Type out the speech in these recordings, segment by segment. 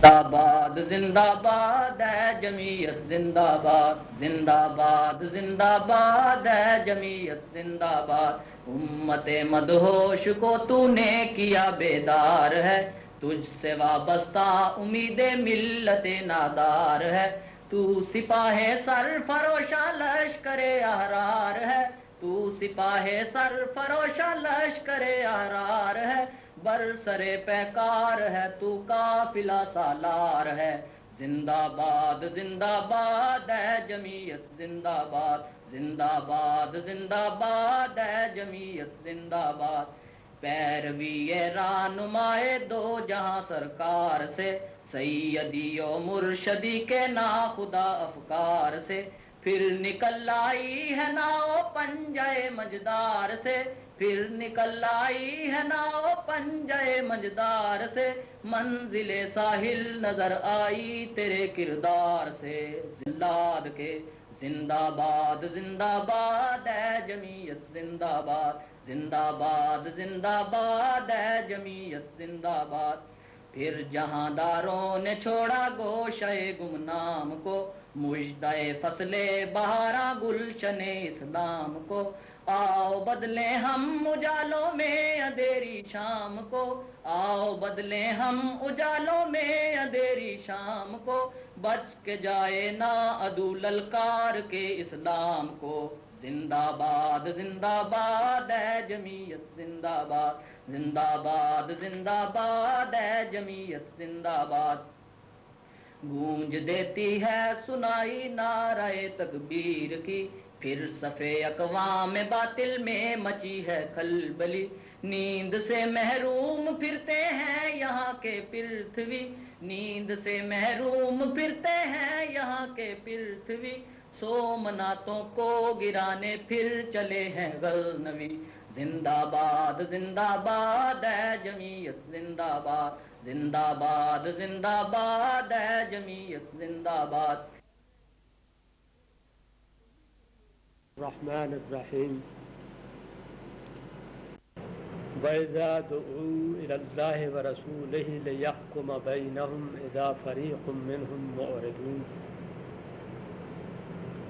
باد زندہ باد ہے جمعیت زندہ باد، زندہ باد زندہ باد ہے جمعیت زندہ باد، امت مدہوش کو تو نے کیا بیدار ہے، تجھ سے وابستہ امید ملت نادار ہے، تو سپاہ سرفروشاں لشکر احرار ہے، تو سپاہ سرفروشاں لشکر احرار ہے، برسرے پیکار ہے تو قافلہ سالار ہے، زندہ باد ہے جمعیت زندہ باد، زندہ باد ہے جمعیت زندہ باد، پیروی رہنمائے دو جہاں سرکار سے، سیدی و مرشدی کے ناخدا افکار سے، پھر نکل آئی ہے ناؤ پنجے مجدار سے، پھر نکل آئی ہے ناؤ پنجے مجدار سے، منزل ساحل نظر آئی تیرے کردار سے، زلاد کے زندہ باد ہے جمعیت زندہ باد، زندہ باد ہے جمعیت زندہ باد، پھر جہاں داروں نے چھوڑا گوشے گمنام کو، مژدہ فصل بہاراں گلشن اسلام کو، آؤ بدلیں ہم اجالوں میں اندھیری شام کو، آؤ بدلیں ہم اجالوں میں اندھیری شام کو، بچ کے جائے نا عدو للکار کے اسلام کو، زندہ باد ہے جمعیت زندہ باد، زندہ باد ہے جمعیت زندہ باد، گونج دیتی ہے سنائی نعرہ تکبیر کی، پھر صفے اقوام باطل میں مچی ہے کھلبلی، نیند سے محروم پھرتے ہیں یہاں کے پرتھوی، نیند سے محروم پھرتے ہیں یہاں کے پرتھوی، سومناتوں کو گرانے پھر چلے ہیں غزنوی، زندہ باد ہے جمعیت زندہ باد، زندہ باد ہے جمعیت زندہ باد۔ الرحمن الرحیم وَإِذَا دُعُوا إِلَى اللَّهِ وَرَسُولِهِ لِيَحْكُمَ بَيْنَهُمْ إِذَا فَرِيقٌ مِّنْهُمْ مُعْرِضُونَ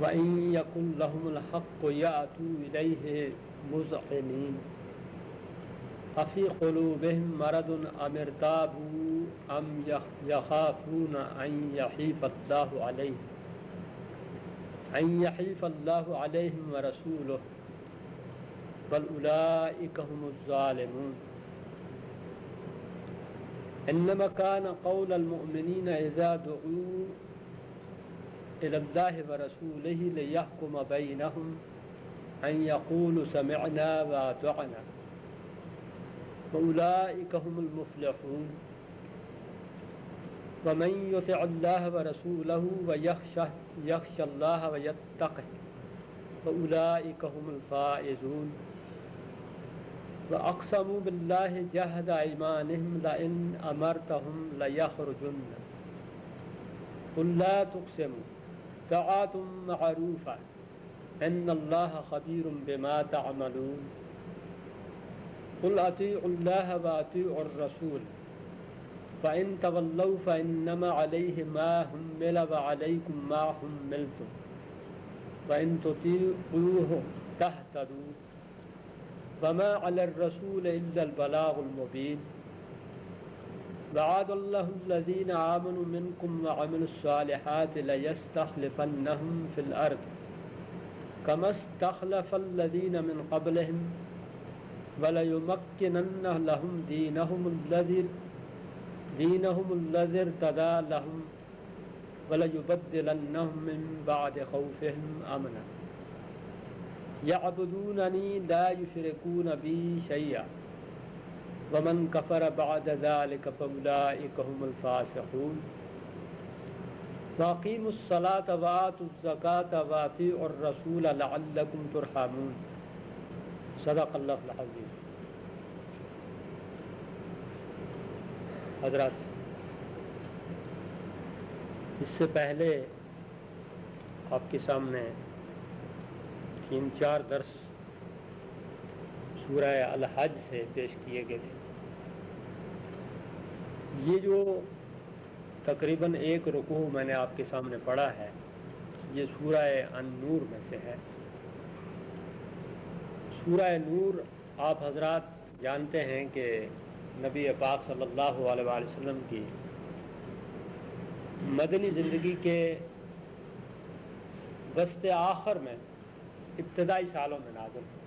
وَإِن يَكُن لَّهُمُ الْحَقُّ يَأْتُوا إِلَيْهِ مُذْعِنِينَ أَفِي قُلُوبِهِم مَّرَضٌ أَمِ ارْتَابُوا أَمْ يَخَافُونَ أَن يَحِيفَ اللَّهُ عَلَيْهِمْ وَرَسُولُهُ بل أولئك هم الظالمون إنما كان قول المؤمنين إذا دعوا إلى الله ورسوله ليحكم بينهم أن يقولوا سمعنا وأطعنا وأولئك هم المفلحون ومن يطع الله ورسوله ويخشى الله ويتقه فأولئك هم الفائزون وَأَقْسَمُوا بِاللَّهِ جَهْدَ أَيْمَانِهِمْ لَئِنْ أَمَرْتَهُمْ لَيَخْرُجُنَّ قُلْ لَا تُقْسِمُوا طَاعَةٌ مَّعْرُوفَةٌ إِنَّ اللَّهَ خَبِيرٌ بِمَا تَعْمَلُونَ قُلْ أَطِيعُوا اللَّهَ وَأَطِيعُوا الرَّسُولَ فَإِن تَوَلَّوْا فَإِنَّمَا عَلَيْهِ مَا حُمِّلَ وَعَلَيْكُم مَّا حُمِّلْتُمْ وَإِن تُطِيعُوهُ تَهْتَدُوا وما على الرسول إلا البلاغ المبين وعد الله الذين آمنوا منكم وعملوا الصالحات ليستخلفنهم في الأرض كما استخلف الذين من قبلهم وليمكنن لهم دينهم الذي ارتضى لهم وليبدلنهم من بعد خوفهم أمنا يعبدونني لا يشركون بي شيئا ومن كفر بعد ذلك فأولئك هم الفاسقون وأقيموا الصلاة وآتوا الزكاة وأطيعوا الرسول لعلكم ترحمون صدق اللہ العظیم۔ حضرات، اس سے پہلے آپ کے سامنے 3-4 درس سورہ الحج سے پیش کیے گئے تھے۔ یہ جو تقریباً ایک رکوع میں نے آپ کے سامنے پڑھا ہے، یہ سورہ النور میں سے ہے۔ سورہ نور آپ حضرات جانتے ہیں کہ نبی پاک صلی اللہ علیہ وآلہ وسلم کی مدنی زندگی کے وسط آخر میں ابتدائی سالوں میں نازل ہوئی،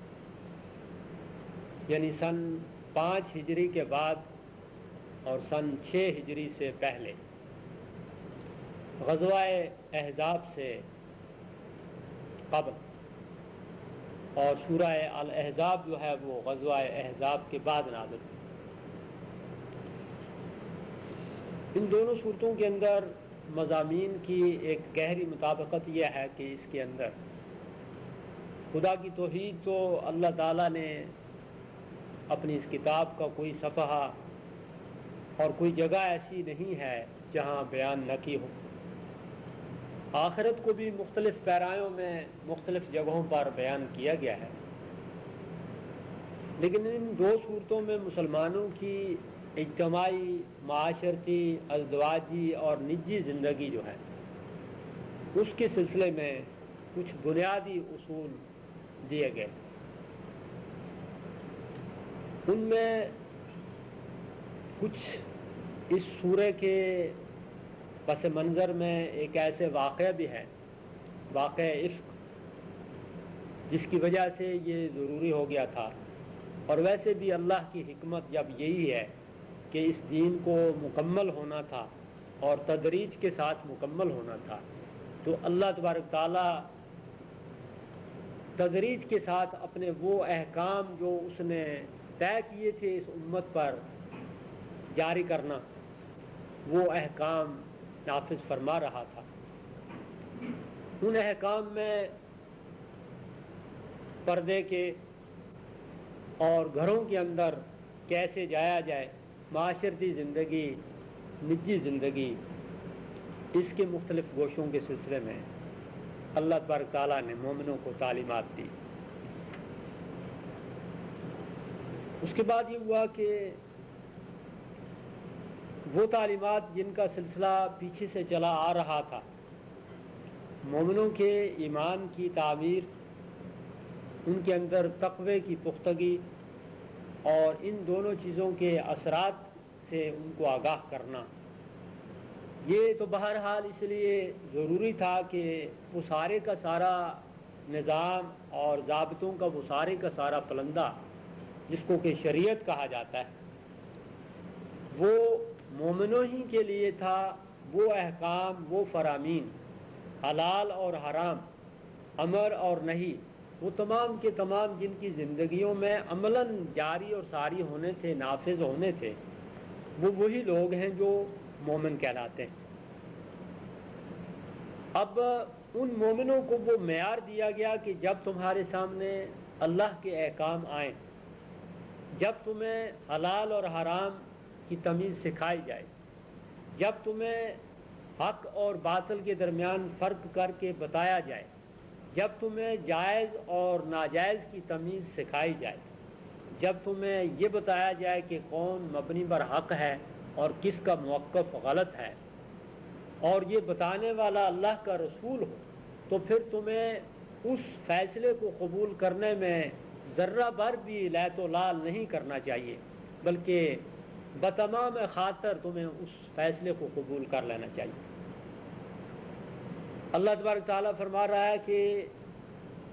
یعنی سن 5 ہجری کے بعد اور سن 6 ہجری سے پہلے، غزوہ احزاب سے قبل، اور سورہ الاحزاب جو ہے وہ غزوہ احزاب کے بعد نازل ہوئی۔ ان دونوں صورتوں کے اندر مضامین کی ایک گہری مطابقت یہ ہے کہ اس کے اندر خدا کی توحید تو اللہ تعالیٰ نے اپنی اس کتاب کا کوئی صفحہ اور کوئی جگہ ایسی نہیں ہے جہاں بیان نہ کی ہو۔ آخرت کو بھی مختلف پیرایوں میں مختلف جگہوں پر بیان کیا گیا ہے، لیکن ان دو صورتوں میں مسلمانوں کی اجتماعی، معاشرتی، ازدواجی اور نجی زندگی جو ہے اس کے سلسلے میں کچھ بنیادی اصول دیے گئے۔ ان میں کچھ اس سورہ کے پس منظر میں ایک ایسے واقعہ بھی ہے، واقعہ عفق، جس کی وجہ سے یہ ضروری ہو گیا تھا، اور ویسے بھی اللہ کی حکمت جب یہی ہے کہ اس دین کو مکمل ہونا تھا اور تدریج کے ساتھ مکمل ہونا تھا، تو اللہ تبارک تعالیٰ تدریج کے ساتھ اپنے وہ احکام جو اس نے طے کیے تھے اس امت پر جاری کرنا، وہ احکام نافذ فرما رہا تھا۔ ان احکام میں پردے کے اور گھروں کے اندر کیسے جایا جائے، معاشرتی زندگی، نجی زندگی، اس کے مختلف گوشوں کے سلسلے میں اللہ تبارک تعالیٰ نے مومنوں کو تعلیمات دی۔ اس کے بعد یہ ہوا کہ وہ تعلیمات جن کا سلسلہ پیچھے سے چلا آ رہا تھا، مومنوں کے ایمان کی تعمیر، ان کے اندر تقوی کی پختگی اور ان دونوں چیزوں کے اثرات سے ان کو آگاہ کرنا، یہ تو بہرحال اس لیے ضروری تھا کہ وہ سارے کا سارا نظام اور ضابطوں کا وہ سارے کا سارا پلندہ جس کو کہ شریعت کہا جاتا ہے، وہ مومنوں ہی کے لیے تھا۔ وہ احکام، وہ فرامین، حلال اور حرام، امر اور نہی، وہ تمام کے تمام جن کی زندگیوں میں عملاً جاری اور ساری ہونے تھے، نافذ ہونے تھے، وہ وہی لوگ ہیں جو مومن کہلاتے ہیں۔ اب ان مومنوں کو وہ معیار دیا گیا کہ جب تمہارے سامنے اللہ کے احکام آئیں، جب تمہیں حلال اور حرام کی تمیز سکھائی جائے، جب تمہیں حق اور باطل کے درمیان فرق کر کے بتایا جائے، جب تمہیں جائز اور ناجائز کی تمیز سکھائی جائے، جب تمہیں یہ بتایا جائے کہ کون مبنی بر حق ہے اور کس کا موقف غلط ہے، اور یہ بتانے والا اللہ کا رسول ہو، تو پھر تمہیں اس فیصلے کو قبول کرنے میں ذرہ بھر بھی لیت و لال نہیں کرنا چاہیے، بلکہ بتمام خاطر تمہیں اس فیصلے کو قبول کر لینا چاہیے۔ اللہ تبارک تعالیٰ فرما رہا ہے کہ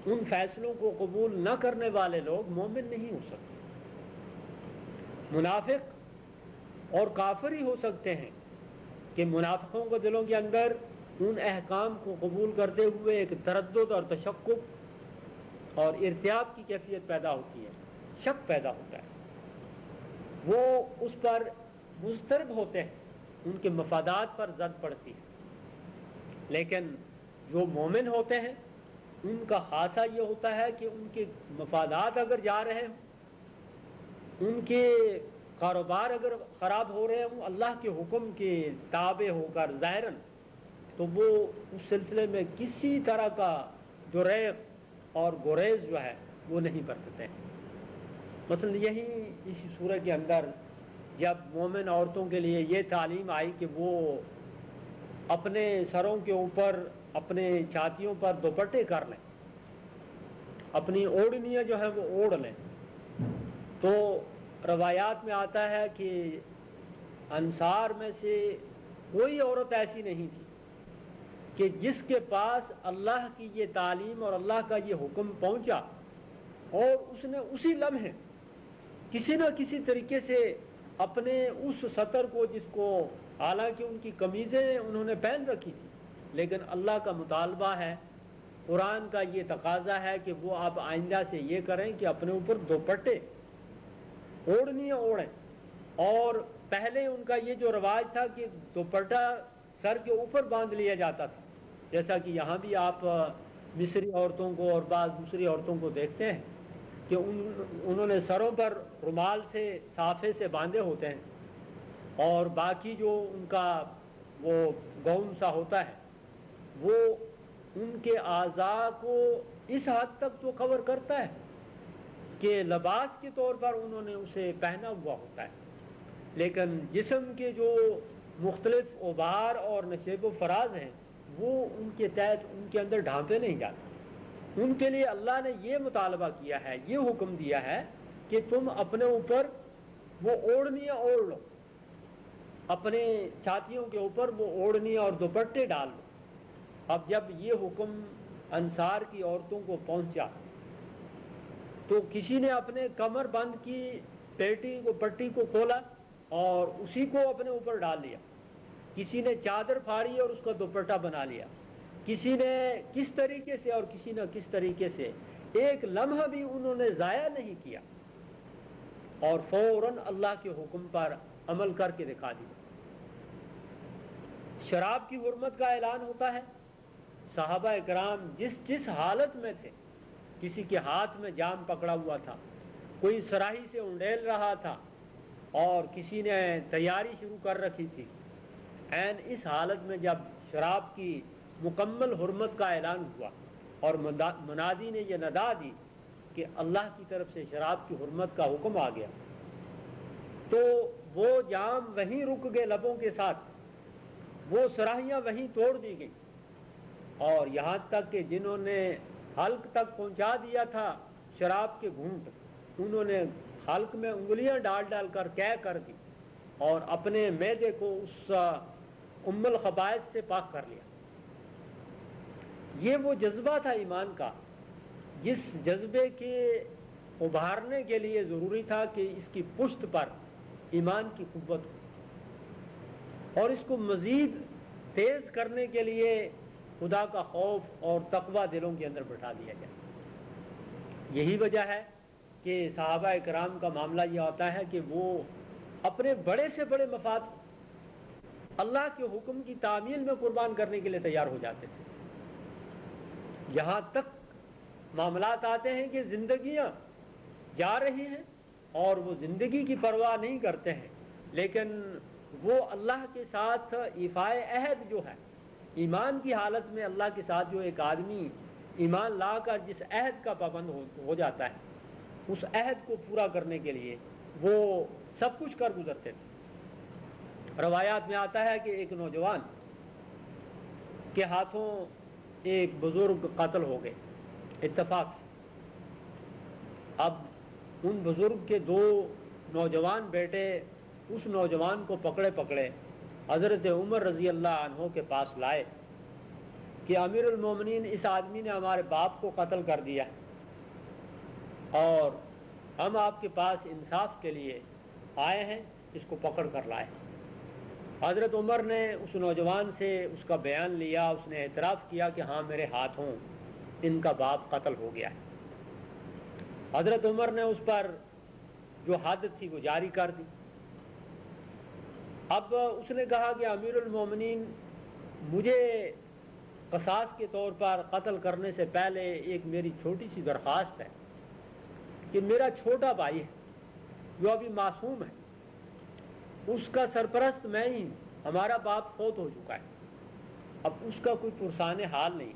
ان فیصلوں کو قبول نہ کرنے والے لوگ مومن نہیں ہو سکتے، منافق اور کافر ہی ہو سکتے ہیں، کہ منافقوں کو دلوں کے اندر ان احکام کو قبول کرتے ہوئے ایک تردد اور تشکک اور ارتیاب کی کیفیت پیدا ہوتی ہے، شک پیدا ہوتا ہے، وہ اس پر مضطرب ہوتے ہیں، ان کے مفادات پر زد پڑتی ہے۔ لیکن جو مومن ہوتے ہیں ان کا خاصہ یہ ہوتا ہے کہ ان کے مفادات اگر جا رہے ہوں، ان کے کاروبار اگر خراب ہو رہے ہوں اللہ کے حکم کے تابع ہو کر ظاہراً، تو وہ اس سلسلے میں کسی طرح کا دریغ اور گریز جو ہے وہ نہیں برتتے ہیں۔ مثلا یہی اسی سورہ کے اندر جب مومن عورتوں کے لیے یہ تعلیم آئی کہ وہ اپنے سروں کے اوپر اپنے چھاتیوں پر دوپٹے کر لیں، اپنی اوڑھنیاں جو ہیں وہ اوڑھ لیں۔ تو روایات میں آتا ہے کہ انصار میں سے کوئی عورت ایسی نہیں تھی کہ جس کے پاس اللہ کی یہ تعلیم اور اللہ کا یہ حکم پہنچا اور اس نے اسی لمحے کسی نہ کسی طریقے سے اپنے اس سطر کو، جس کو حالانکہ ان کی قمیضیں انہوں نے پہن رکھی تھی، لیکن اللہ کا مطالبہ ہے، قرآن کا یہ تقاضا ہے کہ وہ اب آئندہ سے یہ کریں کہ اپنے اوپر دوپٹے اوڑھنیاں اوڑھیں۔ اور پہلے ان کا یہ جو رواج تھا کہ دوپٹہ سر کے اوپر باندھ لیا جاتا تھا، جیسا کہ یہاں بھی آپ مصری عورتوں کو اور بعض دوسری عورتوں کو دیکھتے ہیں کہ انہوں نے سروں پر رومال سے صافے سے باندھے ہوتے ہیں، اور باقی جو ان کا وہ گاؤن سا ہوتا ہے وہ ان کے اعضاء کو اس حد تک تو کور کرتا ہے کہ لباس کے طور پر انہوں نے اسے پہنا ہوا ہوتا ہے، لیکن جسم کے جو مختلف اوبار اور نشیب و فراز ہیں وہ ان کے تحت، ان کے اندر ڈھانپے نہیں جاتے۔ ان کے لیے اللہ نے یہ مطالبہ کیا ہے، یہ حکم دیا ہے کہ تم اپنے اوپر وہ اوڑھنیاں اوڑھ لو، اپنے چھاتیوں کے اوپر وہ اوڑھنیاں اور دوپٹے ڈال لو۔ اب جب یہ حکم انصار کی عورتوں کو پہنچا تو کسی نے اپنے کمر بند کی پٹی کو کھولا اور اسی کو اپنے اوپر ڈال لیا، کسی نے چادر پھاڑی اور اس کا دوپٹہ بنا لیا، کسی نے کس طریقے سے اور کسی نے کس طریقے سے، ایک لمحہ بھی انہوں نے ضائع نہیں کیا اور فوراً اللہ کے حکم پر عمل کر کے دکھا دیا۔ شراب کی حرمت کا اعلان ہوتا ہے، صحابہ کرام جس حالت میں تھے، کسی کے ہاتھ میں جام پکڑا ہوا تھا، کوئی سراہی سے انڈیل رہا تھا اور کسی نے تیاری شروع کر رکھی تھی، عین اس حالت میں جب شراب کی مکمل حرمت کا اعلان ہوا اور منادی نے یہ ندا دی کہ اللہ کی طرف سے شراب کی حرمت کا حکم آ گیا، تو وہ جام وہیں رک گئے لبوں کے ساتھ، وہ سراہیاں وہیں توڑ دی گئیں، اور یہاں تک کہ جنہوں نے حلق تک پہنچا دیا تھا شراب کے گھونٹ، انہوں نے حلق میں انگلیاں ڈال ڈال کر قے کر دی اور اپنے معدے کو اس ام الخبائث سے پاک کر لیا۔ یہ وہ جذبہ تھا ایمان کا، جس جذبے کے ابھارنے کے لیے ضروری تھا کہ اس کی پشت پر ایمان کی قوت ہو، اور اس کو مزید تیز کرنے کے لیے خدا کا خوف اور تقوی دلوں کے اندر بٹھا دیا جائے۔ یہی وجہ ہے کہ صحابہ کرام کا معاملہ یہ ہوتا ہے کہ وہ اپنے بڑے سے بڑے مفاد اللہ کے حکم کی تعمیل میں قربان کرنے کے لیے تیار ہو جاتے تھے۔ یہاں تک معاملات آتے ہیں کہ زندگیاں جا رہی ہیں اور وہ زندگی کی پرواہ نہیں کرتے ہیں، لیکن وہ اللہ کے ساتھ ایفائے عہد جو ہے، ایمان کی حالت میں اللہ کے ساتھ جو ایک آدمی ایمان لا کر جس عہد کا پابند ہو جاتا ہے، اس عہد کو پورا کرنے کے لیے وہ سب کچھ کر گزرتے تھے۔ روایات میں آتا ہے کہ ایک نوجوان کے ہاتھوں ایک بزرگ قتل ہو گئے اتفاق سے۔ اب ان بزرگ کے دو نوجوان بیٹے اس نوجوان کو پکڑے حضرت عمر رضی اللہ عنہ کے پاس لائے کہ امیر المومنین، اس آدمی نے ہمارے باپ کو قتل کر دیا اور ہم آپ کے پاس انصاف کے لیے آئے ہیں، اس کو پکڑ کر لائے۔ حضرت عمر نے اس نوجوان سے اس کا بیان لیا، اس نے اعتراف کیا کہ ہاں میرے ہاتھوں ان کا باپ قتل ہو گیا ہے۔ حضرت عمر نے اس پر جو حد تھی وہ جاری کر دی۔ اب اس نے کہا کہ امیر المومنین، مجھے قصاص کے طور پر قتل کرنے سے پہلے ایک میری چھوٹی سی درخواست ہے کہ میرا چھوٹا بھائی ہے جو ابھی معصوم ہے، اس کا سرپرست میں ہی ہوں، ہمارا باپ فوت ہو چکا ہے، اب اس کا کوئی پرسان حال نہیں،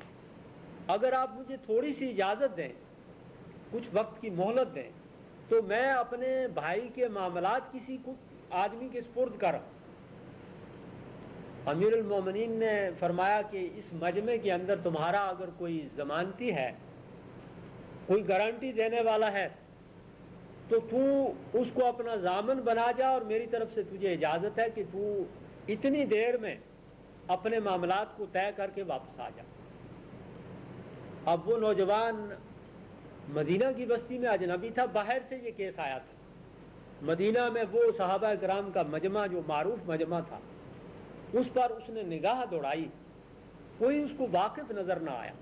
اگر آپ مجھے تھوڑی سی اجازت دیں، کچھ وقت کی مہلت دیں، تو میں اپنے بھائی کے معاملات کسی کو آدمی کے سپرد کروں۔ امیر المومنین نے فرمایا کہ اس مجمع کے اندر تمہارا اگر کوئی ضمانتی ہے، کوئی گارنٹی دینے والا ہے، تو تو اس کو اپنا ضامن بنا جا، اور میری طرف سے تجھے اجازت ہے کہ تو اتنی دیر میں اپنے معاملات کو طے کر کے واپس آ جا۔ اب وہ نوجوان مدینہ کی بستی میں اجنبی تھا، باہر سے یہ کیس آیا تھا۔ مدینہ میں وہ صحابہ کرام کا مجمع جو معروف مجمع تھا، اس پر اس نے نگاہ دوڑائی، کوئی اس کو واقف نظر نہ آیا۔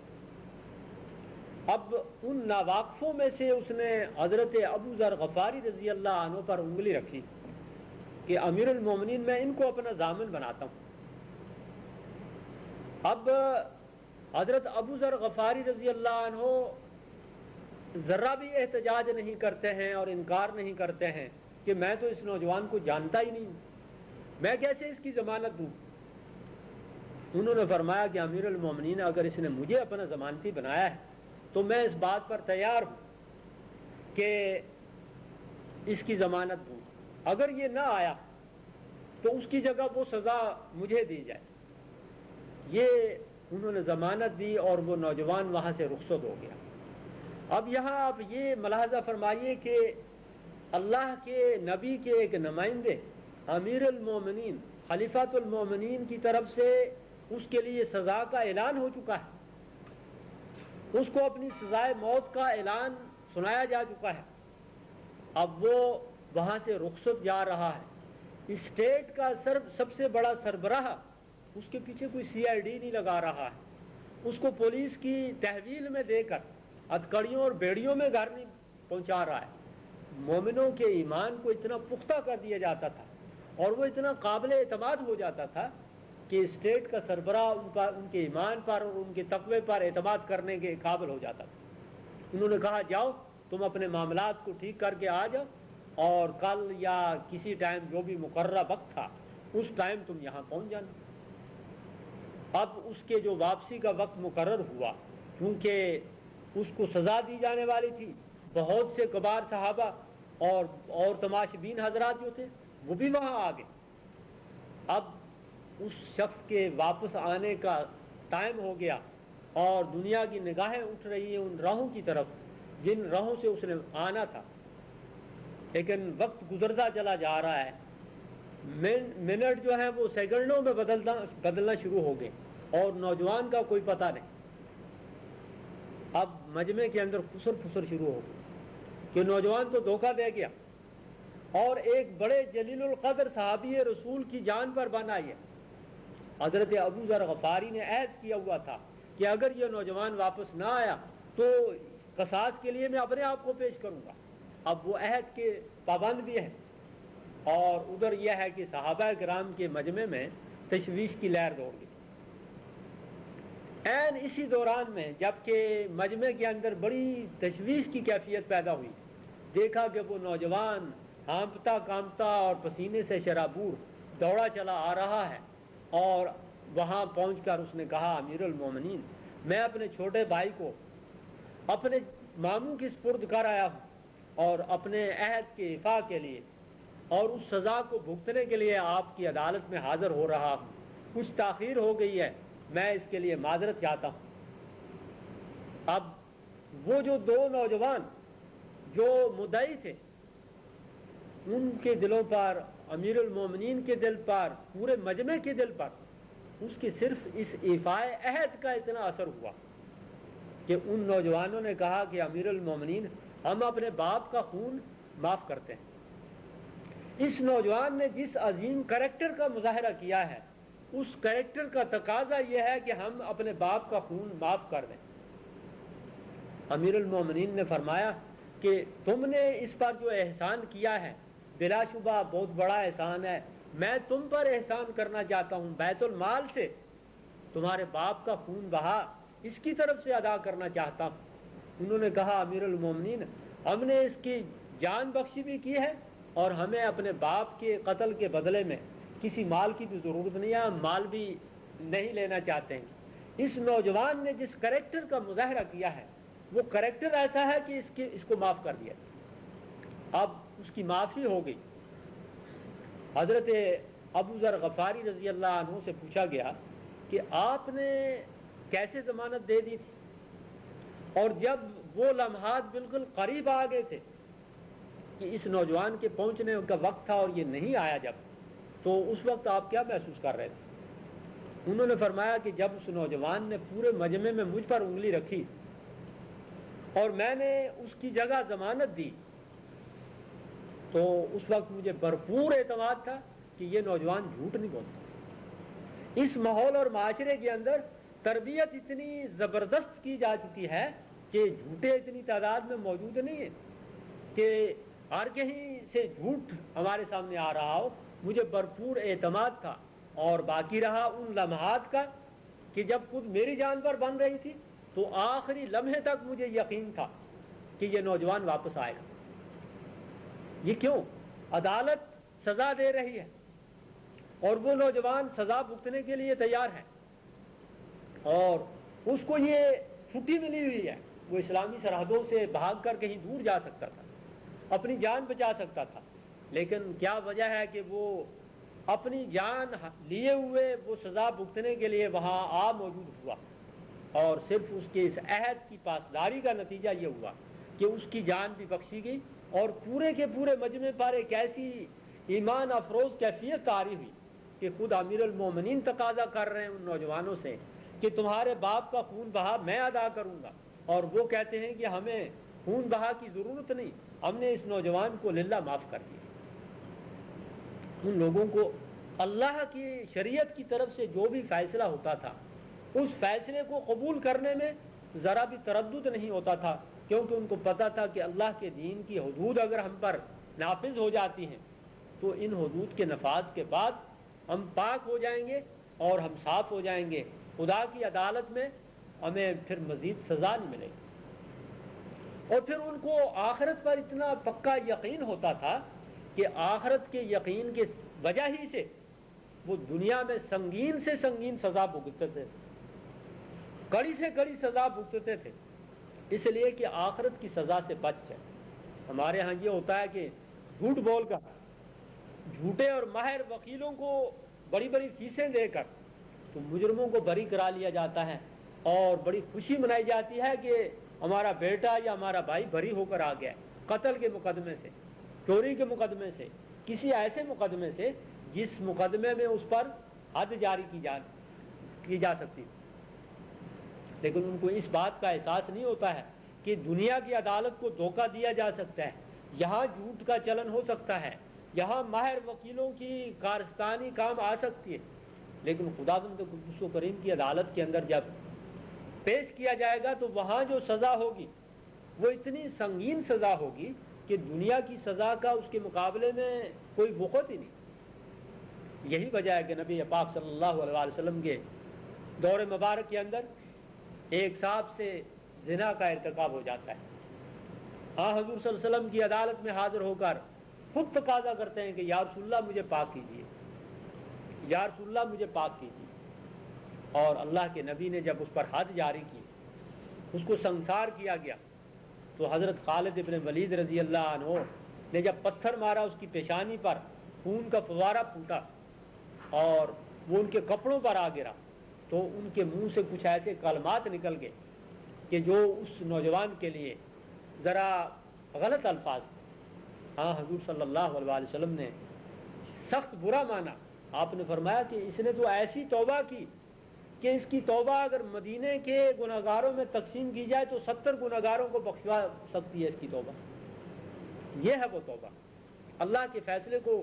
اب ان ناواقفوں میں سے اس نے حضرت ابو ذر غفاری رضی اللہ عنہ پر انگلی رکھی کہ امیر المومنین میں ان کو اپنا ضامن بناتا ہوں۔ اب حضرت ابو ذر غفاری رضی اللہ عنہ ذرہ بھی احتجاج نہیں کرتے ہیں اور انکار نہیں کرتے ہیں کہ میں تو اس نوجوان کو جانتا ہی نہیں ہوں، میں کیسے اس کی ضمانت دوں۔ انہوں نے فرمایا کہ امیر المومنین اگر اس نے مجھے اپنا ضمانتی بنایا ہے تو میں اس بات پر تیار ہوں کہ اس کی ضمانت دوں، اگر یہ نہ آیا تو اس کی جگہ وہ سزا مجھے دی جائے۔ یہ انہوں نے ضمانت دی اور وہ نوجوان وہاں سے رخصت ہو گیا۔ اب یہاں آپ یہ ملاحظہ فرمائیے کہ اللہ کے نبی کے ایک نمائندے امیر المومنین خلیفۃ المومنین کی طرف سے اس کے لیے سزا کا اعلان ہو چکا ہے، اس کو اپنی سزائے موت کا اعلان سنایا جا چکا ہے۔ اب وہ وہاں سے رخصت جا رہا ہے، اسٹیٹ کا سب سے بڑا سربراہ اس کے پیچھے کوئی CID نہیں لگا رہا ہے، اس کو پولیس کی تحویل میں دے کر ہتھکڑیوں اور بیڑیوں میں گھر نہیں پہنچا رہا ہے۔ مومنوں کے ایمان کو اتنا پختہ کر دیا جاتا تھا اور وہ اتنا قابل اعتماد ہو جاتا تھا کہ اسٹیٹ کا سربراہ ان کے ایمان پر اور ان کے تقوی پر اعتماد کرنے کے قابل ہو جاتا تھا۔ انہوں نے کہا جاؤ تم اپنے معاملات کو ٹھیک کر کے آ جاؤ، اور کل یا کسی ٹائم جو بھی مقررہ وقت تھا اس ٹائم تم یہاں پہنچ جانا۔ اب اس کے جو واپسی کا وقت مقرر ہوا، کیونکہ اس کو سزا دی جانے والی تھی، بہت سے کبار صحابہ اور تماش بین حضرات جو تھے وہ بھی وہاں آ گئے۔ اب اس شخص کے واپس آنے کا ٹائم ہو گیا اور دنیا کی نگاہیں اٹھ رہی ہیں ان راہوں کی طرف جن راہوں سے اس نے آنا تھا، لیکن وقت گزرتا چلا جا رہا ہے، منٹ جو ہیں وہ سیکنڈوں میں بدلنا شروع ہو گئے اور نوجوان کا کوئی پتہ نہیں۔ اب مجمع کے اندر خسر شروع ہو گئی کہ نوجوان تو دھوکہ دے گیا اور ایک بڑے جلیل القدر صحابی رسول کی جان پر بن آئی ہے۔ حضرت ابو ذر غفاری نے عہد کیا ہوا تھا کہ اگر یہ نوجوان واپس نہ آیا تو قصاص کے لیے میں اپنے آپ کو پیش کروں گا۔ اب وہ عہد کے پابند بھی ہیں، اور ادھر یہ ہے کہ صحابہ کرام کے مجمع میں تشویش کی لہر دوڑ گئی۔ عین اسی دوران میں جبکہ مجمع کے اندر بڑی تشویش کی کیفیت پیدا ہوئی، دیکھا کہ وہ نوجوان ہانپتا کانپتا اور پسینے سے شرابور دوڑا چلا آ رہا ہے، اور وہاں پہنچ کر اس نے کہا امیر المومنین میں اپنے چھوٹے بھائی کو اپنے ماموں کی سپرد کر آیا ہوں اور اپنے عہد کے افاع کے لیے اور اس سزا کو بھگتنے کے لیے آپ کی عدالت میں حاضر ہو رہا ہوں، کچھ تاخیر ہو گئی ہے، میں اس کے لیے معذرت چاہتا ہوں۔ اب وہ جو دو نوجوان جو مدعی تھے ان کے دلوں پر، امیر المومنین کے دل پر، پورے مجمع کے دل پر اس کے صرف اس ایفائے عہد کا اتنا اثر ہوا کہ ان نوجوانوں نے کہا کہ امیر المومنین ہم اپنے باپ کا خون معاف کرتے ہیں۔ اس نوجوان نے جس عظیم کریکٹر کا مظاہرہ کیا ہے اس کریکٹر کا تقاضا یہ ہے کہ ہم اپنے باپ کا خون معاف کر دیں۔ امیر المومنین نے فرمایا کہ تم نے اس پر جو احسان کیا ہے بلا شبہ بہت بڑا احسان ہے، میں تم پر احسان کرنا چاہتا ہوں، بیت المال سے تمہارے باپ کا خون بہا اس کی طرف سے ادا کرنا چاہتا ہوں۔ انہوں نے کہا امیر المومنین ہم نے اس کی جان بخشی بھی کی ہے اور ہمیں اپنے باپ کے قتل کے بدلے میں کسی مال کی بھی ضرورت نہیں ہے، ہم مال بھی نہیں لینا چاہتے ہیں۔ اس نوجوان نے جس کریکٹر کا مظاہرہ کیا ہے وہ کریکٹر ایسا ہے کہ اس کو معاف کر دیا۔ اب اس کی معافی ہو گئی۔ حضرت ابو ذر غفاری رضی اللہ عنہ سے پوچھا گیا کہ آپ نے کیسے ضمانت دے دی تھی؟ اور جب وہ لمحات بالکل قریب آ گئے تھے کہ اس نوجوان کے پہنچنے کا وقت تھا اور یہ نہیں آیا جب، تو اس وقت آپ کیا محسوس کر رہے تھے؟ انہوں نے فرمایا کہ جب اس نوجوان نے پورے مجمع میں مجھ پر انگلی رکھی اور میں نے اس کی جگہ ضمانت دی تو اس وقت مجھے بھرپور اعتماد تھا کہ یہ نوجوان جھوٹ نہیں بولتا۔ اس ماحول اور معاشرے کے اندر تربیت اتنی زبردست کی جا چکی ہے کہ جھوٹے اتنی تعداد میں موجود نہیں ہیں کہ ہر کہیں سے جھوٹ ہمارے سامنے آ رہا ہو۔ مجھے بھرپور اعتماد تھا، اور باقی رہا ان لمحات کا کہ جب خود میری جان پر بن رہی تھی تو آخری لمحے تک مجھے یقین تھا کہ یہ نوجوان واپس آئے گا۔ یہ کیوں؟ عدالت سزا دے رہی ہے اور وہ نوجوان سزا بھگتنے کے لیے تیار ہے، اور اس کو یہ چھٹی ملی ہوئی ہے، وہ اسلامی سرحدوں سے بھاگ کر کہیں دور جا سکتا تھا، اپنی جان بچا سکتا تھا، لیکن کیا وجہ ہے کہ وہ اپنی جان لیے ہوئے وہ سزا بھگتنے کے لیے وہاں آ موجود ہوا، اور صرف اس کے اس عہد کی پاسداری کا نتیجہ یہ ہوا کہ اس کی جان بھی بخشی گئی، اور پورے کے پورے مجمع پر ایک ایسی ایمان افروز کیفیت طاری ہوئی کہ خود امیر المومنین تقاضا کر رہے ہیں ان نوجوانوں سے کہ تمہارے باپ کا خون بہا میں ادا کروں گا، اور وہ کہتے ہیں کہ ہمیں خون بہا کی ضرورت نہیں، ہم نے اس نوجوان کو للہ معاف کر دیا۔ ان لوگوں کو اللہ کی شریعت کی طرف سے جو بھی فیصلہ ہوتا تھا اس فیصلے کو قبول کرنے میں ذرا بھی تردد نہیں ہوتا تھا، کیونکہ ان کو پتا تھا کہ اللہ کے دین کی حدود اگر ہم پر نافذ ہو جاتی ہیں تو ان حدود کے نفاذ کے بعد ہم پاک ہو جائیں گے اور ہم صاف ہو جائیں گے، خدا کی عدالت میں ہمیں پھر مزید سزا نہیں ملے گی۔ اور پھر ان کو آخرت پر اتنا پکا یقین ہوتا تھا کہ آخرت کے یقین کی وجہ ہی سے وہ دنیا میں سنگین سے سنگین سزا بھگتتے تھے، کڑی سے کڑی سزا بھگتتے تھے، اس لیے کہ آخرت کی سزا سے بچ جائے۔ ہمارے ہاں یہ ہوتا ہے کہ جھوٹ بول کر، جھوٹے اور ماہر وکیلوں کو بڑی بڑی فیسیں دے کر تو مجرموں کو بری کرا لیا جاتا ہے، اور بڑی خوشی منائی جاتی ہے کہ ہمارا بیٹا یا ہمارا بھائی بری ہو کر آ گیا قتل کے مقدمے سے، چوری کے مقدمے سے، کسی ایسے مقدمے سے جس مقدمے میں اس پر حد جاری کی جا سکتی، لیکن ان کو اس بات کا احساس نہیں ہوتا ہے کہ دنیا کی عدالت کو دھوکہ دیا جا سکتا ہے، یہاں جھوٹ کا چلن ہو سکتا ہے، یہاں ماہر وکیلوں کی کارستانی کام آ سکتی ہے، لیکن خداوند قدوس و کریم کی عدالت کے اندر جب پیش کیا جائے گا تو وہاں جو سزا ہوگی وہ اتنی سنگین سزا ہوگی کہ دنیا کی سزا کا اس کے مقابلے میں کوئی وقت ہی نہیں۔ یہی وجہ ہے کہ نبی پاک صلی اللہ علیہ وسلم کے دور مبارک کے اندر ایک صاحب سے زنا کا ارتکاب ہو جاتا ہے، ہاں حضور صلی اللہ علیہ وسلم کی عدالت میں حاضر ہو کر خود تقاضا کرتے ہیں کہ یا رسول اللہ مجھے پاک کیجیے، یا رسول اللہ مجھے پاک کیجیے، اور اللہ کے نبی نے جب اس پر حد جاری کی، اس کو سنسار کیا گیا، تو حضرت خالد ابن ولید رضی اللہ عنہ نے جب پتھر مارا اس کی پیشانی پر، خون کا فوارہ پھوٹا اور وہ ان کے کپڑوں پر آ گرا، تو ان کے منہ سے کچھ ایسے کلمات نکل گئے کہ جو اس نوجوان کے لیے ذرا غلط الفاظ تھے۔ ہاں حضور صلی اللہ علیہ وسلم نے سخت برا مانا، آپ نے فرمایا کہ اس نے تو ایسی توبہ کی کہ اس کی توبہ اگر مدینے کے گناہگاروں میں تقسیم کی جائے تو 70 گناہگاروں کو بخشوا سکتی ہے اس کی توبہ۔ یہ ہے وہ توبہ، اللہ کے فیصلے کو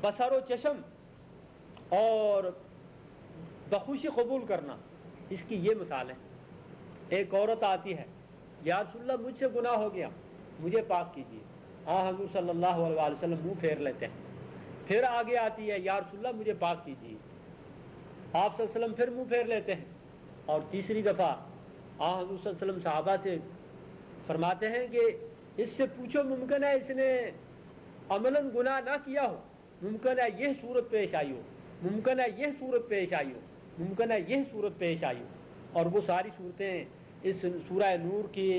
بصر و چشم اور بخوشی قبول کرنا، اس کی یہ مثال ہے۔ ایک عورت آتی ہے، یا رسول اللہ مجھ سے گناہ ہو گیا، مجھے پاک کیجیے، ہاں حضور صلی اللہ علیہ وسلم منہ پھیر لیتے ہیں۔ پھر آگے آتی ہے، یا رسول اللہ مجھے پاک کیجیے، آپ صلی اللہ علیہ وسلم پھر منہ پھیر لیتے ہیں، اور تیسری دفعہ حضور صلی اللہ علیہ وسلم صحابہ سے فرماتے ہیں کہ اس سے پوچھو، ممکن ہے اس نے عملاً گناہ نہ کیا ہو، ممکن ہے یہ صورت پیش آئی ہو، ممکن ہے یہ صورت پیش آئی ہو، ممکن ہے یہ صورت پیش آئی ہو، اور وہ ساری صورتیں اس سورہ نور کی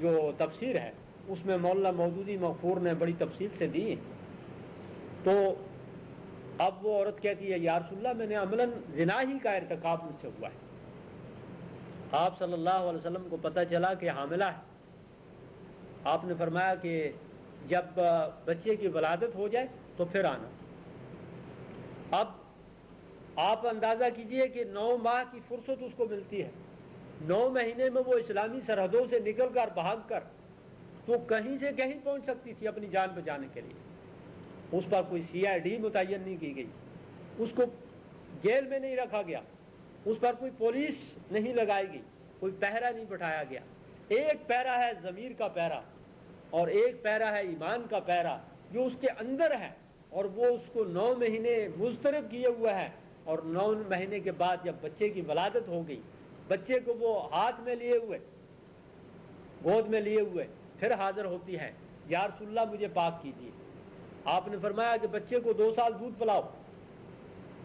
جو تفسیر ہے اس میں مولانا مودودی مغفور نے بڑی تفصیل سے دی ہیں۔ تو اب وہ عورت کہتی ہے یا رسول اللہ میں نے عملاً زنا ہی کا ارتکاب مجھ سے ہوا ہے۔ آپ صلی اللہ علیہ وسلم کو پتہ چلا کہ حاملہ ہے۔ آپ نے فرمایا کہ جب بچے کی ولادت ہو جائے تو پھر آنا۔ اب آپ اندازہ کیجئے کہ 9 ماہ کی فرصت اس کو ملتی ہے، 9 مہینے میں وہ اسلامی سرحدوں سے نکل کر بھاگ کر تو کہیں سے کہیں پہنچ سکتی تھی اپنی جان بچانے کے لیے۔ اس پر کوئی CID متعین نہیں کی گئی، اس کو جیل میں نہیں رکھا گیا، اس پر کوئی پولیس نہیں لگائی گئی، کوئی پہرا نہیں بٹھایا گیا۔ ایک پہرا ہے ضمیر کا پہرا اور ایک پہرا ہے ایمان کا پہرا جو اس کے اندر ہے، اور وہ اس کو 9 مہینے مضطرب کیے ہوا ہے۔ اور 9 مہینے کے بعد جب بچے کی ولادت ہو گئی، بچے کو وہ ہاتھ میں لیے ہوئے، گود میں لیے ہوئے پھر حاضر ہوتی ہے، یا رسول اللہ مجھے پاک کیجیے۔ آپ نے فرمایا کہ بچے کو 2 سال دودھ پلاؤ،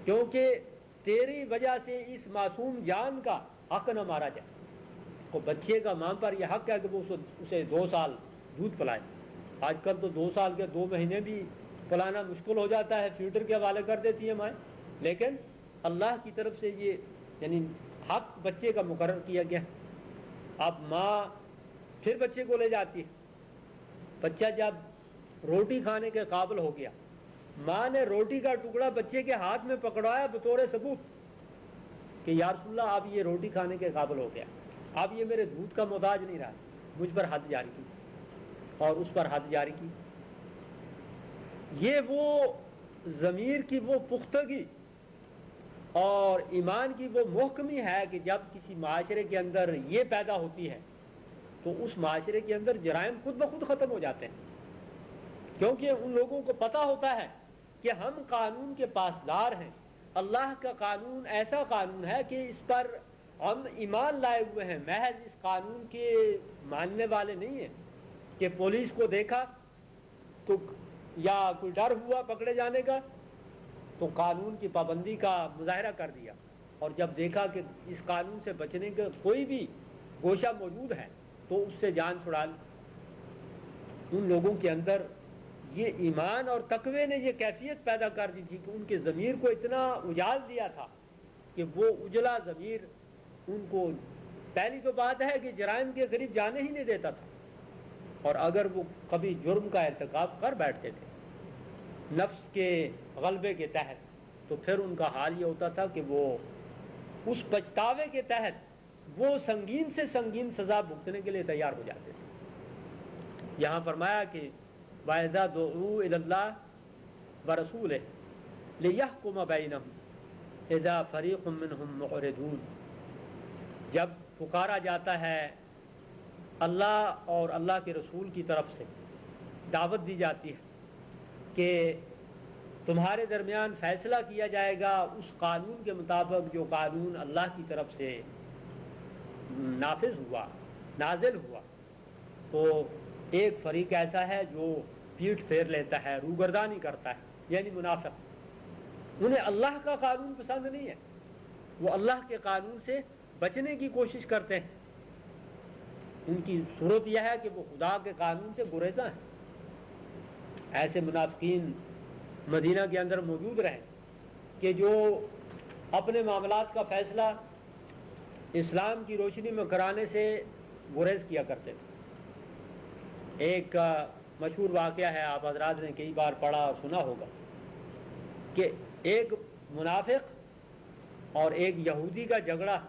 کیونکہ تیری وجہ سے اس معصوم جان کا حق نہ مارا جائے۔ تو بچے کا ماں پر یہ حق ہے کہ وہ اسے 2 سال دودھ پلائے۔ آج کل تو 2 سال کے 2 مہینے بھی پلانا مشکل ہو جاتا ہے، فیڈر کے حوالے کر دیتی ہیں مائیں، لیکن اللہ کی طرف سے یہ یعنی حق بچے کا مقرر کیا گیا۔ اب ماں پھر بچے کو لے جاتی ہے، بچہ جب روٹی کھانے کے قابل ہو گیا، ماں نے روٹی کا ٹکڑا بچے کے ہاتھ میں پکڑایا بطور ثبوت کہ یا رسول اللہ اب یہ روٹی کھانے کے قابل ہو گیا، اب یہ میرے دودھ کا محتاج نہیں رہا۔ مجھ پر حد جاری کی اور اس پر حد جاری کی۔ یہ وہ ضمیر کی وہ پختگی اور ایمان کی وہ محکمی ہے کہ جب کسی معاشرے کے اندر یہ پیدا ہوتی ہے تو اس معاشرے کے اندر جرائم خود بخود ختم ہو جاتے ہیں، کیونکہ ان لوگوں کو پتہ ہوتا ہے کہ ہم قانون کے پاسدار ہیں۔ اللہ کا قانون ایسا قانون ہے کہ اس پر ہم ایمان لائے ہوئے ہیں، محض اس قانون کے ماننے والے نہیں ہیں کہ پولیس کو دیکھا تو یا کوئی ڈر ہوا پکڑے جانے کا تو قانون کی پابندی کا مظاہرہ کر دیا، اور جب دیکھا کہ اس قانون سے بچنے کا کوئی بھی گوشہ موجود ہے تو اس سے جان چھڑا لی۔ ان لوگوں کے اندر یہ ایمان اور تقوی نے یہ کیفیت پیدا کر دی تھی کہ ان کے ضمیر کو اتنا اجال دیا تھا کہ وہ اجلا ضمیر ان کو پہلی تو بات ہے کہ جرائم کے قریب جانے ہی نہیں دیتا تھا، اور اگر وہ کبھی جرم کا ارتکاب کر بیٹھتے تھے نفس کے غلبے کے تحت تو پھر ان کا حال یہ ہوتا تھا کہ وہ اس پچھتاوے کے تحت وہ سنگین سے سنگین سزا بھگتنے کے لیے تیار ہو جاتے تھے۔ یہاں فرمایا کہ وَإِذَا دُعُوا إِلَى اللَّهِ وَرَسُولِهِ لِيَحْكُمَ بَيْنَهُمْ إِذَا فَرِيقٌ مِّنْهُمْ مُعْرِضُونَ، جب پکارا جاتا ہے اللہ اور اللہ کے رسول کی طرف سے، دعوت دی جاتی ہے کہ تمہارے درمیان فیصلہ کیا جائے گا اس قانون کے مطابق جو قانون اللہ کی طرف سے نافذ ہوا، نازل ہوا، تو ایک فریق ایسا ہے جو پیٹھ پھیر لیتا ہے، روگردانی کرتا ہے، یعنی منافق۔ انہیں اللہ کا قانون پسند نہیں ہے، وہ اللہ کے قانون سے بچنے کی کوشش کرتے ہیں۔ ان کی صورت یہ ہے کہ وہ خدا کے قانون سے گریزاں ہیں۔ ایسے منافقین مدینہ کے اندر موجود رہے کہ جو اپنے معاملات کا فیصلہ اسلام کی روشنی میں کرانے سے گریز کیا کرتے تھے۔ ایک مشہور واقعہ ہے، آپ حضرات نے کئی بار پڑھا اور سنا ہوگا، کہ ایک منافق اور ایک یہودی کا جھگڑا۔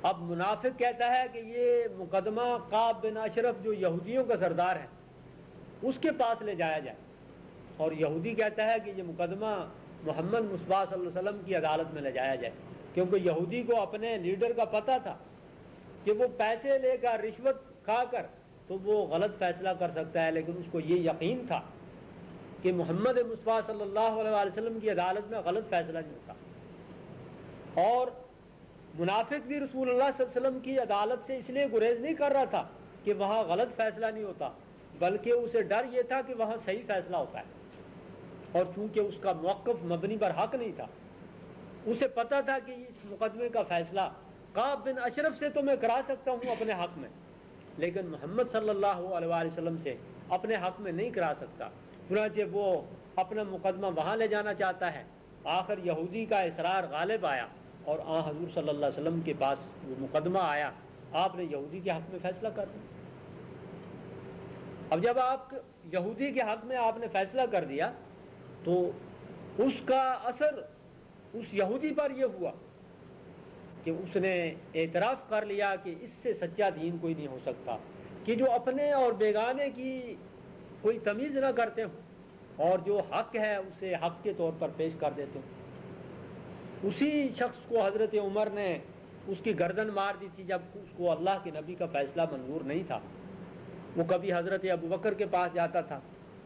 اب منافق کہتا ہے کہ یہ مقدمہ کعب بن اشرف جو یہودیوں کا سردار ہے اس کے پاس لے جایا جائے، اور یہودی کہتا ہے کہ یہ مقدمہ محمد مصطفیٰ صلی اللہ علیہ وسلم کی عدالت میں لے جایا جائے، کیونکہ یہودی کو اپنے لیڈر کا پتہ تھا کہ وہ پیسے لے کر رشوت کھا کر تو وہ غلط فیصلہ کر سکتا ہے، لیکن اس کو یہ یقین تھا کہ محمد مصطفیٰ صلی اللہ علیہ وسلم کی عدالت میں غلط فیصلہ نہیں ہوتا۔ اور منافق بھی رسول اللہ صلی اللہ علیہ وسلم کی عدالت سے اس لیے گریز نہیں کر رہا تھا کہ وہاں غلط فیصلہ نہیں ہوتا، بلکہ اسے ڈر یہ تھا کہ وہاں صحیح فیصلہ ہوتا ہے، اور چونکہ اس کا موقف مبنی پر حق نہیں تھا، اسے پتہ تھا کہ اس مقدمے کا فیصلہ کعب بن اشرف سے تو میں کرا سکتا ہوں اپنے حق میں، لیکن محمد صلی اللہ علیہ وسلم سے اپنے حق میں نہیں کرا سکتا۔ چنانچہ وہ اپنا مقدمہ وہاں لے جانا چاہتا ہے. آخر یہودی کا اصرار غالب آیا اور حضور صلی اللہ علیہ وسلم کے پاس وہ مقدمہ آیا. آپ نے یہودی کے حق میں فیصلہ کر دیا. اب جب آپ یہودی کے حق میں آپ نے فیصلہ کر دیا تو اس کا اثر اس یہودی پر یہ ہوا کہ اس نے اعتراف کر لیا کہ اس سے سچا دین کوئی نہیں ہو سکتا کہ جو اپنے اور بیگانے کی کوئی تمیز نہ کرتے ہوں اور جو حق ہے اسے حق کے طور پر پیش کر دیتے ہوں. اسی شخص کو حضرت عمر نے اس کی گردن مار دی تھی جب اس کو اللہ کے نبی کا فیصلہ منظور نہیں تھا. وہ کبھی حضرت ابو بکر کے پاس جاتا تھا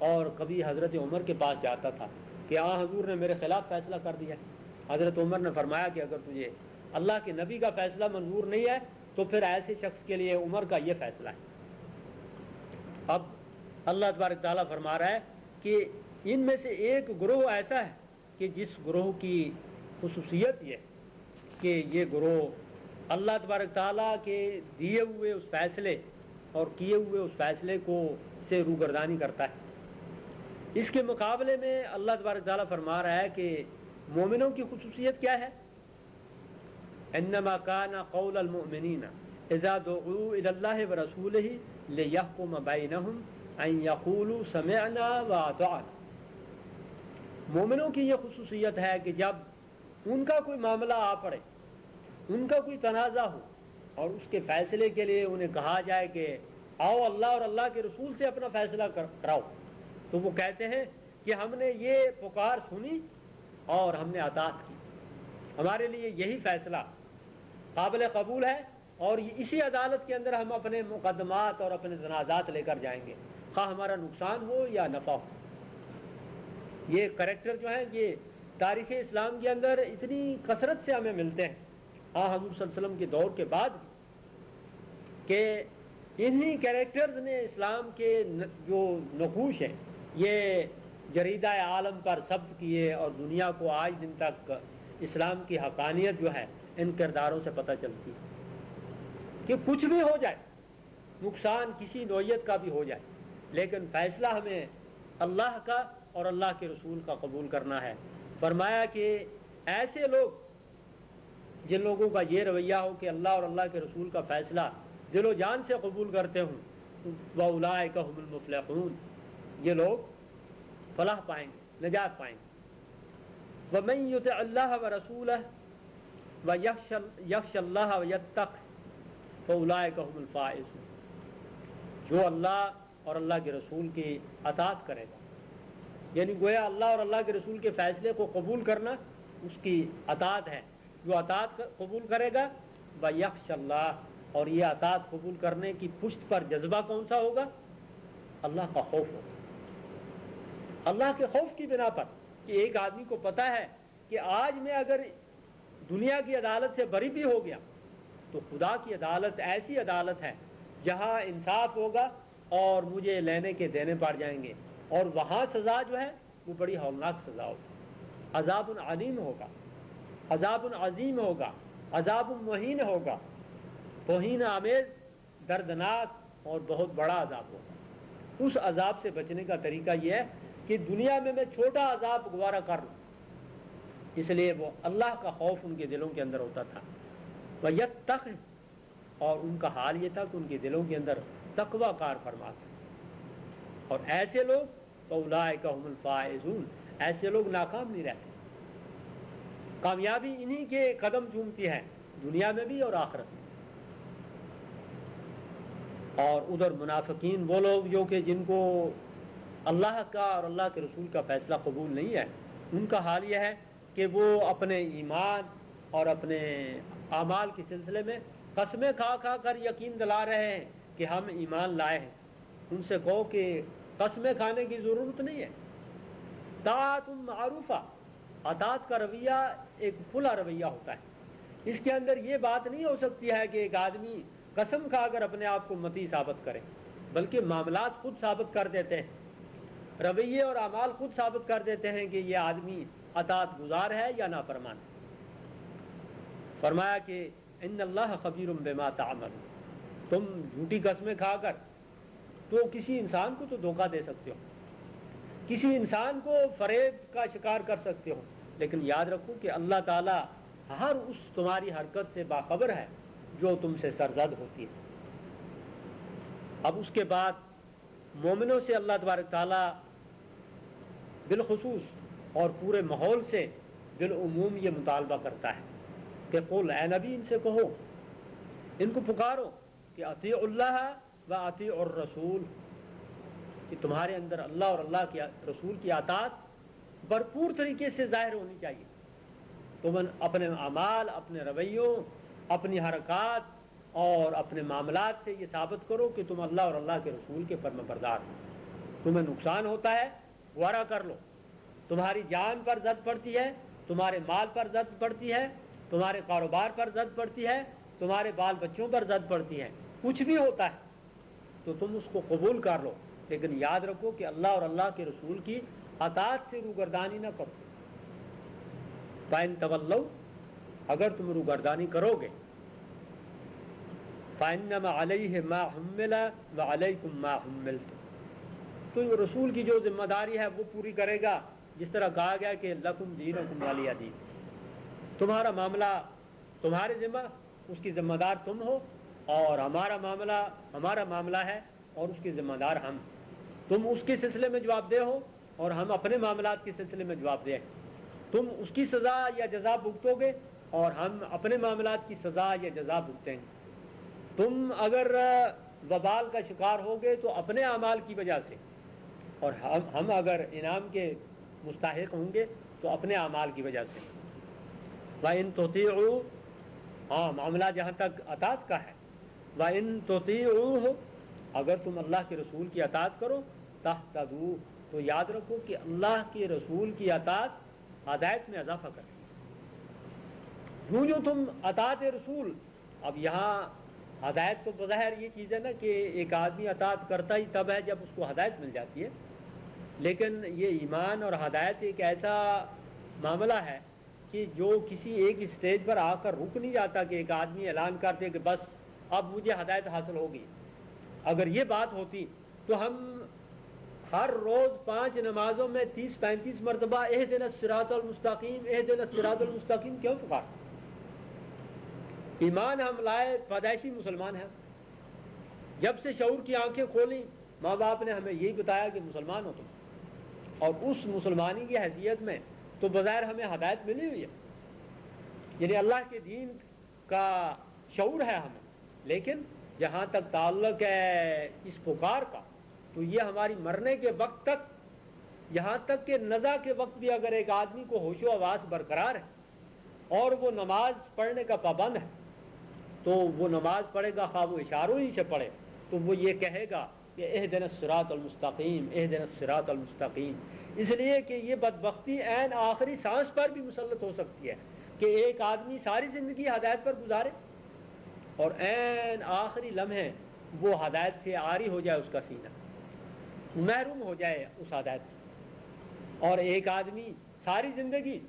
اور کبھی حضرت عمر کے پاس جاتا تھا کہ حضور نے میرے خلاف فیصلہ کر دیا. حضرت عمر نے فرمایا کہ اگر تجھے اللہ کے نبی کا فیصلہ منظور نہیں ہے تو پھر ایسے شخص کے لیے عمر کا یہ فیصلہ ہے. اب اللہ تبارک تعالیٰ فرما رہا ہے کہ ان میں سے ایک گروہ ایسا ہے کہ جس گروہ کی خصوصیت یہ کہ یہ گروہ اللہ تبارک تعالیٰ کے دیے ہوئے اس فیصلے اور کیے ہوئے اس فیصلے کو سے روگردانی کرتا ہے. اس کے مقابلے میں اللہ تبارک تعالیٰ فرما رہا ہے کہ مومنوں کی خصوصیت کیا ہے؟ انما کان قول المؤمنین اذا دعوا الی اللہ ورسولہ لیحکم بینہم ان یقولوا سمعنا واطعنا. مومنوں کی یہ خصوصیت ہے کہ جب ان کا کوئی معاملہ آ پڑے، ان کا کوئی تنازع ہو اور اس کے فیصلے کے لیے انہیں کہا جائے کہ آؤ اللہ اور اللہ کے رسول سے اپنا فیصلہ کراؤ، تو وہ کہتے ہیں کہ ہم نے یہ پکار سنی اور ہم نے اطاعت کی، ہمارے لیے یہی فیصلہ قابل قبول ہے اور اسی عدالت کے اندر ہم اپنے مقدمات اور اپنے تنازعات لے کر جائیں گے، خواہ ہمارا نقصان ہو یا نفع ہو. یہ کریکٹر جو ہیں یہ تاریخ اسلام کے اندر اتنی کثرت سے ہمیں ملتے ہیں حضور صلی اللہ علیہ وسلم کے دور کے بعد بھی کہ انہی کریکٹرز نے اسلام کے جو نقوش ہیں یہ جریدہ عالم پر ثبت کیے اور دنیا کو آج دن تک اسلام کی حقانیت جو ہے ان کرداروں سے پتہ چلتی ہے کہ کچھ بھی ہو جائے، نقصان کسی نوعیت کا بھی ہو جائے، لیکن فیصلہ ہمیں اللہ کا اور اللہ کے رسول کا قبول کرنا ہے. فرمایا کہ ایسے لوگ جن لوگوں کا یہ رویہ ہو کہ اللہ اور اللہ کے رسول کا فیصلہ دل و جان سے قبول کرتے ہوں، وَأُولَٰئِكَ هُمُ الْمُفْلِحُونَ، یہ لوگ فلاح پائیں گے، نجات پائیں گے. وَمَن يُطِعِ اللَّهَ وَرَسُولَهُ وَيَخْشَ اللَّهَ وَيَتَّقْهِ فَأُولَٰئِكَ هُمُ الْفَائِزُونَ. جو اللہ اور اللہ کے رسول کی اطاعت کرے گا، یعنی گویا اللہ اور اللہ کے رسول کے فیصلے کو قبول کرنا اس کی اطاعت ہے. جو اطاعت قبول کرے گا وَيَخْشَ اللَّهَ، اور یہ اطاعت قبول کرنے کی پشت پر جذبہ کون سا ہوگا؟ اللہ کا خوف ہوگا. اللہ کے خوف کی بنا پر کہ ایک آدمی کو پتہ ہے کہ آج میں اگر دنیا کی عدالت سے بری بھی ہو گیا تو خدا کی عدالت ایسی عدالت ہے جہاں انصاف ہوگا اور مجھے لینے کے دینے پڑ جائیں گے، اور وہاں سزا جو ہے وہ بڑی ہولناک سزا ہوگی. عذاب علیم ہوگا، عذاب عظیم ہوگا، عذاب مہین ہوگا، توہین آمیز، دردناک اور بہت بڑا عذاب ہوگا. اس عذاب سے بچنے کا طریقہ یہ ہے کہ دنیا میں چھوٹا عذاب گوارا کر لوں. اس لیے وہ اللہ کا خوف ان کے دلوں کے اندر ہوتا تھا. وَيَتَّقِ، اور ان کا حال یہ تھا کہ ان کے دلوں کے اندر تقوی کار فرما تھا. اور ایسے لوگ فَأُولَٰئِكَ هُمُ الْفَائِزُونَ، ایسے لوگ ناکام نہیں رہتے. کامیابی انہی کے قدم چومتی ہے دنیا میں بھی اور آخرت میں. اور ادھر منافقین وہ لوگ جو کہ جن کو اللہ کا اور اللہ کے رسول کا فیصلہ قبول نہیں ہے، ان کا حال یہ ہے کہ وہ اپنے ایمان اور اپنے اعمال کے سلسلے میں قسمیں کھا کھا کر یقین دلا رہے ہیں کہ ہم ایمان لائے ہیں. ان سے کہو کہ قسمیں کھانے کی ضرورت نہیں ہے. طاعت معروفہ، اطاعت کا رویہ ایک کھلا رویہ ہوتا ہے. اس کے اندر یہ بات نہیں ہو سکتی ہے کہ ایک آدمی قسم کھا کر اپنے آپ کو مطیع ثابت کرے، بلکہ معاملات خود ثابت کر دیتے ہیں، رویے اور اعمال خود ثابت کر دیتے ہیں کہ یہ آدمی اطاعت گزار ہے یا نافرمان. فرمایا کہ ان اللہ خبیر بما تعملون، تم جھوٹی قسمیں کھا کر تو کسی انسان کو تو دھوکہ دے سکتے ہو، کسی انسان کو فریب کا شکار کر سکتے ہو، لیکن یاد رکھو کہ اللہ تعالیٰ ہر اس تمہاری حرکت سے باخبر ہے جو تم سے سرزد ہوتی ہے۔ اب اس کے بعد مومنوں سے اللہ تبارک تعالیٰ بالخصوص اور پورے ماحول سے بالعموم یہ مطالبہ کرتا ہے کہ قل، اے نبی ان سے کہو، ان کو پکارو کہ اطیعوا اللہ و اطیعوا الرسول، کہ تمہارے اندر اللہ اور اللہ کے رسول کی اطاعت بھرپور طریقے سے ظاہر ہونی چاہیے۔ تم اپنے اعمال، اپنے رویوں، اپنی حرکات اور اپنے معاملات سے یہ ثابت کرو کہ تم اللہ اور اللہ کے رسول کے فرما بردار ہو۔ تمہیں نقصان ہوتا ہے ورا کر لو، تمہاری جان پر زد پڑتی ہے، تمہارے مال پر زد پڑتی ہے، تمہارے کاروبار پر زد پڑتی ہے، تمہارے بال بچوں پر زد پڑتی ہے، کچھ بھی ہوتا ہے تو تم اس کو قبول کر لو، لیکن یاد رکھو کہ اللہ اور اللہ کے رسول کی اطاعت سے روگردانی نہ کرو۔ فَإِن تَوَلَّوْا، اگر تم روگردانی کرو گے، فَإِنَّمَا عَلَيْهِ مَا حُمِّلَ وَعَلَيْكُمْ مَا حُمِّلْتُمْ، تو رسول کی جو ذمہ داری ہے وہ پوری کرے گا، جس طرح کہا گیا کہ لَكُمْ دِينُكُمْ وَلِيَ دِينِ، تمہارا معاملہ تمہارے ذمہ، اس کی ذمہ دار تم ہو، اور ہمارا معاملہ ہے اور اس کی ذمہ دار ہم۔ تم اس کے سلسلے میں جواب دہ ہو اور ہم اپنے معاملات کے سلسلے میں جواب دہ ہیں۔ تم اس کی سزا یا جزا بھگتو گے اور ہم اپنے معاملات کی سزا یا جزا بھگتیں گے۔ تم اگر وبال کا شکار ہوگے تو اپنے اعمال کی وجہ سے، اور ہم اگر انعام کے مستحق ہوں گے تو اپنے اعمال کی وجہ سے۔ وَإِن تُطِيعُوا، ہاں معاملہ جہاں تک اطاعت کا ہے، وَإِن تُطِيعُوهُ، اگر تم اللہ کے رسول کی اطاعت کرو، تَهْتَدُوا، تو یاد رکھو کہ اللہ کے رسول کی اطاعت ہدایت میں اضافہ کرتی ہے۔ یوں جو تم اطاعت رسول، اب یہاں ہدایت تو بظاہر یہ چیز ہے نا کہ ایک آدمی اطاعت کرتا ہی تب ہے جب اس کو ہدایت مل جاتی ہے، لیکن یہ ایمان اور ہدایت ایک ایسا معاملہ ہے کہ جو کسی ایک اسٹیج پر آ کر رک نہیں جاتا کہ ایک آدمی اعلان کرتے کہ بس اب مجھے ہدایت حاصل ہوگی۔ اگر یہ بات ہوتی تو ہم ہر روز 5 نمازوں میں 30-35 مرتبہ اہدنا الصراط المستقیم، اہدنا الصراط المستقیم کیوں پکارتے؟ ایمان ہم لائے پیدائشی مسلمان ہیں، جب سے شعور کی آنکھیں کھولیں ماں باپ نے ہمیں یہی بتایا کہ مسلمان ہو تم، اور اس مسلمانی کی حیثیت میں تو بظاہر ہمیں ہدایت ملی ہوئی ہے، یعنی اللہ کے دین کا شعور ہے ہمیں، لیکن جہاں تک تعلق ہے اس پکار کا تو یہ ہماری مرنے کے وقت تک، یہاں تک کہ نزا کے وقت بھی اگر ایک آدمی کو ہوش و حواس برقرار ہے اور وہ نماز پڑھنے کا پابند ہے تو وہ نماز پڑھے گا، خواہ وہ اشاروں ہی سے پڑھے، تو وہ یہ کہے گا کہ اہدنا الصراط المستقیم، اہدنا الصراط المستقیم، اس لیے کہ یہ بدبختی عین آخری سانس پر بھی مسلط ہو سکتی ہے کہ ایک آدمی ساری زندگی ہدایت پر گزارے اور عین آخری لمحے وہ ہدایت سے عاری ہو جائے، اس کا سینہ محروم ہو جائے اس ہدایت سے، اور ایک آدمی ساری زندگی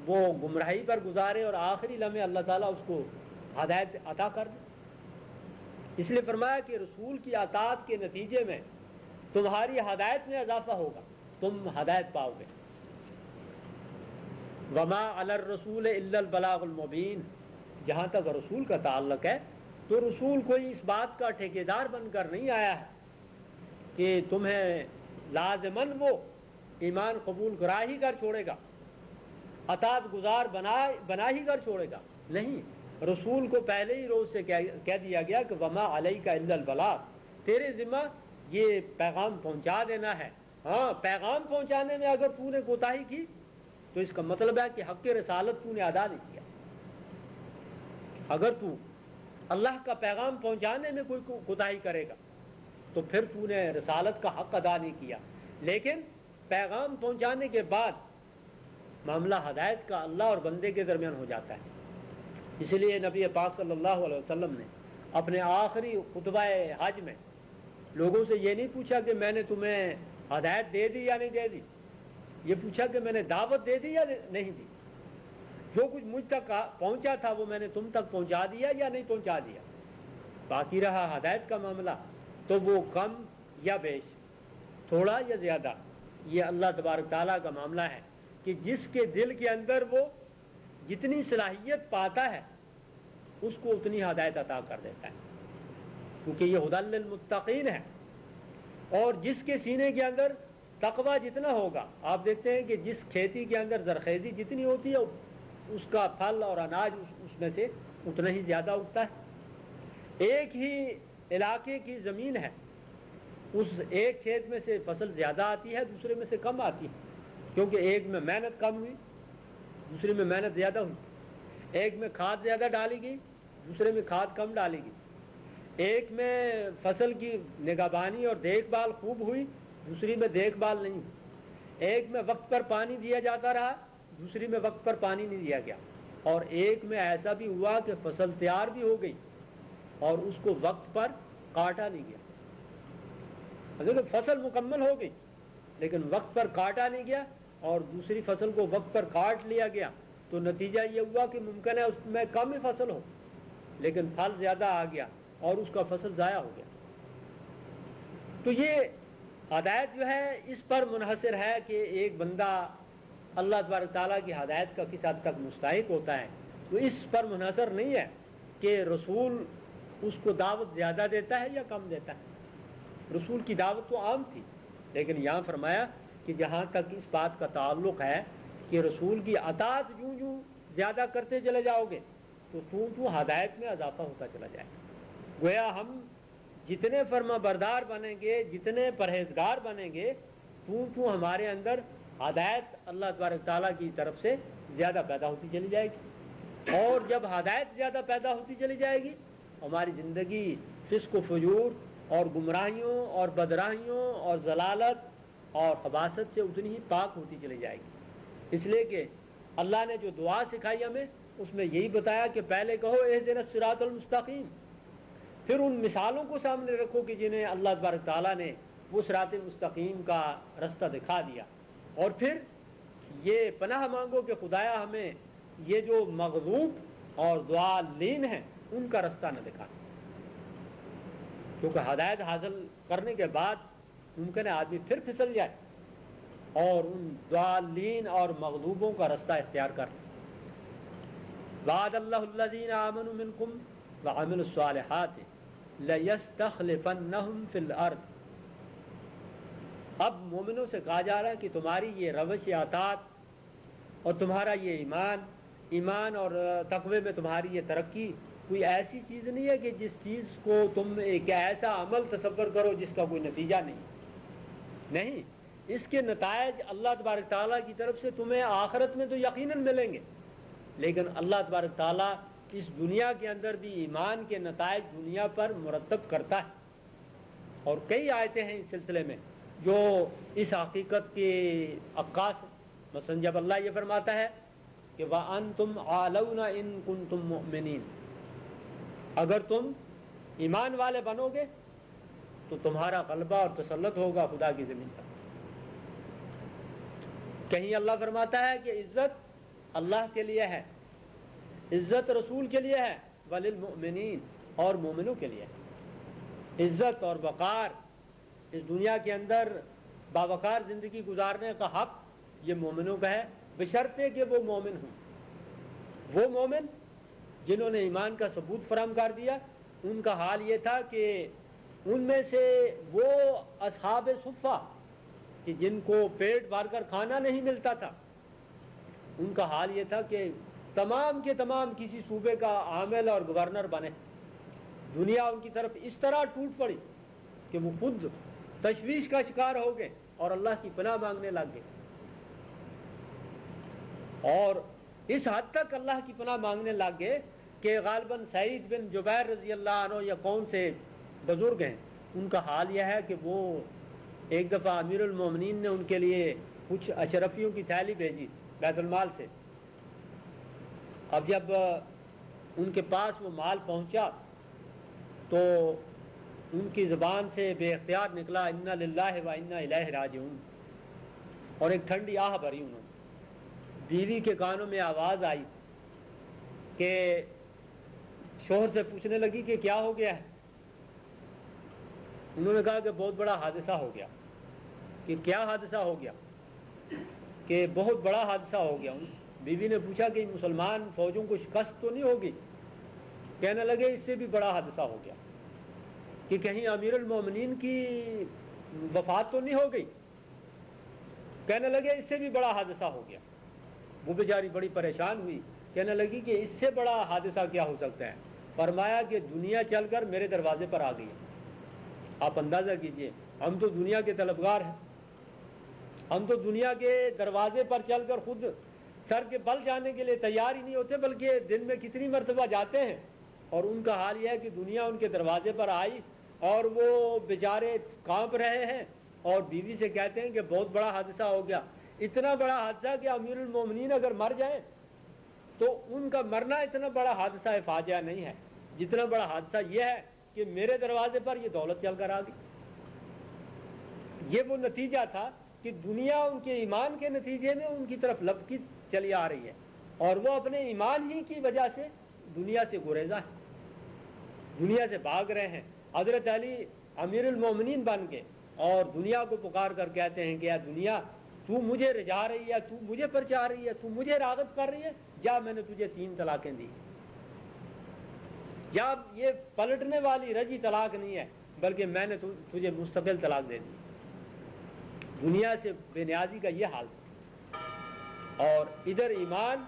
وہ گمراہی پر گزارے اور آخری لمحے اللہ تعالیٰ اس کو ہدایت عطا کر دے۔ اس لیے فرمایا کہ رسول کی اطاعت کے نتیجے میں تمہاری ہدایت میں اضافہ ہوگا، تم ہدایت پاؤ گے۔ وما علی الرسول الا البلاغ المبین، جہاں تک رسول کا تعلق ہے تو رسول کوئی اس بات کا ٹھیکیدار بن کر نہیں آیا ہے کہ تمہیں لازماً وہ ایمان قبول کرا ہی کر چھوڑے گا، اطاعت گزار بنا ہی کر چھوڑے گا، نہیں، رسول کو پہلے ہی روز سے کہہ دیا گیا کہ وما علیک الا البلاغ، تیرے ذمہ یہ پیغام پہنچا دینا ہے۔ ہاں، پیغام پہنچانے میں اگر تو نے کوتاہی کی تو اس کا مطلب ہے کہ حق رسالت تو نے ادا نہیں کیا۔ اگر تو اللہ کا پیغام پہنچانے میں کوئی کوتاہی کرے گا تو پھر تو نے رسالت کا حق ادا نہیں کیا، لیکن پیغام پہنچانے کے بعد معاملہ ہدایت کا اللہ اور بندے کے درمیان ہو جاتا ہے۔ اس لیے نبی پاک صلی اللہ علیہ وسلم نے اپنے آخری خطبہ حج میں لوگوں سے یہ نہیں پوچھا کہ میں نے تمہیں ہدایت دے دی یا نہیں دے دی، یہ پوچھا کہ میں نے دعوت دے دی یا نہیں دی، جو کچھ مجھ تک پہنچا تھا وہ میں نے تم تک پہنچا دیا یا نہیں پہنچا دیا، باقی رہا ہدایت کا معاملہ تو وہ کم یا بیش تھوڑا یا زیادہ، یہ اللہ تبارک تعالیٰ کا معاملہ ہے کہ جس کے دل کے اندر وہ جتنی صلاحیت پاتا ہے اس کو اتنی ہدایت عطا کر دیتا ہے، کیونکہ یہ ہدی للمتقین ہے۔ اور جس کے سینے کے اندر تقوی جتنا ہوگا، آپ دیکھتے ہیں کہ جس کھیتی کے اندر زرخیزی جتنی ہوتی ہے اس کا پھل اور اناج اس میں سے اتنا ہی زیادہ اگتا ہے۔ ایک ہی علاقے کی زمین ہے، اس ایک کھیت میں سے فصل زیادہ آتی ہے، دوسرے میں سے کم آتی ہے، کیونکہ ایک میں محنت کم ہوئی، دوسرے میں محنت زیادہ ہوئی، ایک میں کھاد زیادہ ڈالی گئی، دوسرے میں کھاد کم ڈالی گئی، ایک میں فصل کی نگہبانی اور دیکھ بھال خوب ہوئی، دوسری میں دیکھ بھال نہیں ہوئی، ایک میں وقت پر پانی دیا جاتا رہا، دوسری میں وقت پر پانی نہیں دیا گیا، اور ایک میں ایسا بھی ہوا کہ فصل تیار بھی ہو گئی اور اس کو وقت پر کاٹا نہیں گیا۔ اگر فصل مکمل ہو گئی لیکن وقت پر کاٹا نہیں گیا اور دوسری فصل کو وقت پر کاٹ لیا گیا تو نتیجہ یہ ہوا کہ ممکن ہے اس میں کم ہی فصل ہو لیکن پھل زیادہ آ گیا اور اس کا فصل ضائع ہو گیا۔ تو یہ ہدایت جو ہے اس پر منحصر ہے کہ ایک بندہ اللہ تبارک تعالیٰ کی ہدایت کا کس حد تک مستحق ہوتا ہے، تو اس پر منحصر نہیں ہے کہ رسول اس کو دعوت زیادہ دیتا ہے یا کم دیتا ہے۔ رسول کی دعوت تو عام تھی، لیکن یہاں فرمایا کہ جہاں تک اس بات کا تعلق ہے کہ رسول کی اطاعت جوں جوں زیادہ کرتے چلے جاؤ گے تو ہدایت میں اضافہ ہوتا چلا جائے گا۔ گویا ہم جتنے فرما بردار بنیں گے، جتنے پرہیزگار بنیں گے، تو ہمارے اندر ہدایت اللہ تبارک تعالیٰ کی طرف سے زیادہ پیدا ہوتی چلی جائے گی، اور جب ہدایت زیادہ پیدا ہوتی چلی جائے گی ہماری زندگی فسق و فجور اور گمراہیوں اور بدراہیوں اور ضلالت اور خباثت سے اتنی ہی پاک ہوتی چلی جائے گی۔ اس لیے کہ اللہ نے جو دعا سکھائی ہمیں اس میں یہی بتایا کہ پہلے کہو اہدنا الصراط المستقیم، پھر ان مثالوں کو سامنے رکھو کہ جنہیں اللہ تبارک تعالیٰ نے وہ صراط مستقیم کا رستہ دکھا دیا، اور پھر یہ پناہ مانگو کہ خدایا ہمیں یہ جو مغلوب اور ضالین ہیں ان کا رستہ نہ دکھا، کیونکہ ہدایت حاصل کرنے کے بعد ممکن ہے آدمی پھر پھسل جائے اور ان ضالین اور مغلوبوں کا رستہ اختیار کر۔ وعد اللہ الذین آمنوا منکم وعملوا الصالحات لَيَسْتَخْلِفَنَّهُمْ فِي الْأَرْضِ۔ اب مومنوں سے کہا جا رہا ہے کہ تمہاری یہ روش اطاعت اور تمہارا یہ ایمان اور تقوی میں تمہاری یہ ترقی کوئی ایسی چیز نہیں ہے کہ جس چیز کو تم ایک ایسا عمل تصور کرو جس کا کوئی نتیجہ نہیں، اس کے نتائج اللہ تبارک تعالیٰ کی طرف سے تمہیں آخرت میں تو یقیناً ملیں گے، لیکن اللہ تبارک تعالیٰ اس دنیا کے اندر بھی ایمان کے نتائج دنیا پر مرتب کرتا ہے، اور کئی آیتیں ہیں اس سلسلے میں جو اس حقیقت کے عکاس ہیں۔ مثلا جب اللہ یہ فرماتا ہے کہ وَأَنْتُمْ عَالَوْنَ إِن كُنْتُمْ مُؤْمِنِينَ، اگر تم ایمان والے بنو گے تو تمہارا غلبہ اور تسلط ہوگا خدا کی زمین پر۔ کہیں اللہ فرماتا ہے کہ عزت اللہ کے لیے ہے، عزت رسول کے لیے ہے، وَلِلْمُؤْمِنِينَ، اور مومنوں کے لیے ہے۔ عزت اور وقار، اس دنیا کے اندر باوقار زندگی گزارنے کا حق یہ مومنوں کا ہے، بشرطے کہ وہ مومن ہوں۔ وہ مومن جنہوں نے ایمان کا ثبوت فراہم کر دیا، ان کا حال یہ تھا کہ ان میں سے وہ اصحاب صفہ کہ جن کو پیٹ بھر کر کھانا نہیں ملتا تھا، ان کا حال یہ تھا کہ تمام کے تمام کسی صوبے کا عامل اور گورنر بنے۔ دنیا ان کی طرف اس طرح ٹوٹ پڑی کہ وہ خود تشویش کا شکار ہو گئے اور اللہ کی پناہ مانگنے لگ گئے، اور اس حد تک اللہ کی پناہ مانگنے لگ گئے کہ غالباً سعید بن جبیر رضی اللہ عنہ یا کون سے بزرگ ہیں، ان کا حال یہ ہے کہ وہ ایک دفعہ امیر المومنین نے ان کے لیے کچھ اشرفیوں کی تھیلی بھیجی بیت المال سے۔ اب جب ان کے پاس وہ مال پہنچا تو ان کی زبان سے بے اختیار نکلا انا للہ و انا الیہ راجعون، اور ایک ٹھنڈی آہ بھری انہوں نے۔ بیوی کے کانوں میں آواز آئی کہ شوہر سے پوچھنے لگی کہ کیا ہو گیا ہے؟ انہوں نے کہا کہ بہت بڑا حادثہ ہو گیا، کہ کیا حادثہ ہو گیا، کہ بہت بڑا حادثہ ہو گیا. بیوی نے پوچھا کہ مسلمان فوجوں کو شکست تو نہیں ہوگی؟ کہنے لگے اس سے بھی بڑا حادثہ ہو گیا کہ کہیں امیر المومنین کی وفات تو نہیں ہو گئی. کہنے لگے اس سے بھی بڑا حادثہ ہو گیا. وہ بیچاری بڑی پریشان ہوئی، کہنے لگی کہ اس سے بڑا حادثہ کیا ہو سکتا ہے؟ فرمایا کہ دنیا چل کر میرے دروازے پر آ گئی ہے. آپ اندازہ کیجئے، ہم تو دنیا کے طلبگار ہیں، ہم تو دنیا کے دروازے پر چل کر خود سر کے بل جانے کے لیے تیار ہی نہیں ہوتے، بلکہ دن میں کتنی مرتبہ جاتے ہیں. اور ان کا حال یہ ہے کہ دنیا ان کے دروازے پر آئی اور وہ بیچارے کانپ رہے ہیں اور بیوی سے کہتے ہیں کہ بہت بڑا حادثہ ہو گیا. اتنا بڑا حادثہ کہ امیر المومنین اگر مر جائیں تو ان کا مرنا اتنا بڑا حادثہ فاجعہ نہیں ہے جتنا بڑا حادثہ یہ ہے کہ میرے دروازے پر یہ دولت چل کر آ گئی. یہ وہ نتیجہ تھا کہ دنیا ان کے ایمان کے نتیجے میں ان کی طرف لپکی چلی آ رہی ہے اور وہ اپنے ایمان ہی کی وجہ سے دنیا سے گریزاں ہیں، دنیا سے بھاگ رہے ہیں. حضرت علی امیر المومنین بن کے اور دنیا کو پکار کر کہتے ہیں کہ اے دنیا، تو مجھے رجا رہی ہے، تو مجھے پرچا رہی ہے، تو مجھے راغب کر رہی ہے، جا میں نے تجھے 3 طلاقیں دی. جب یہ پلٹنے والی رجی طلاق نہیں ہے بلکہ میں نے تجھے مستقل طلاق دے دی. دنیا سے بے نیازی کا یہ حال تھا اور ادھر ایمان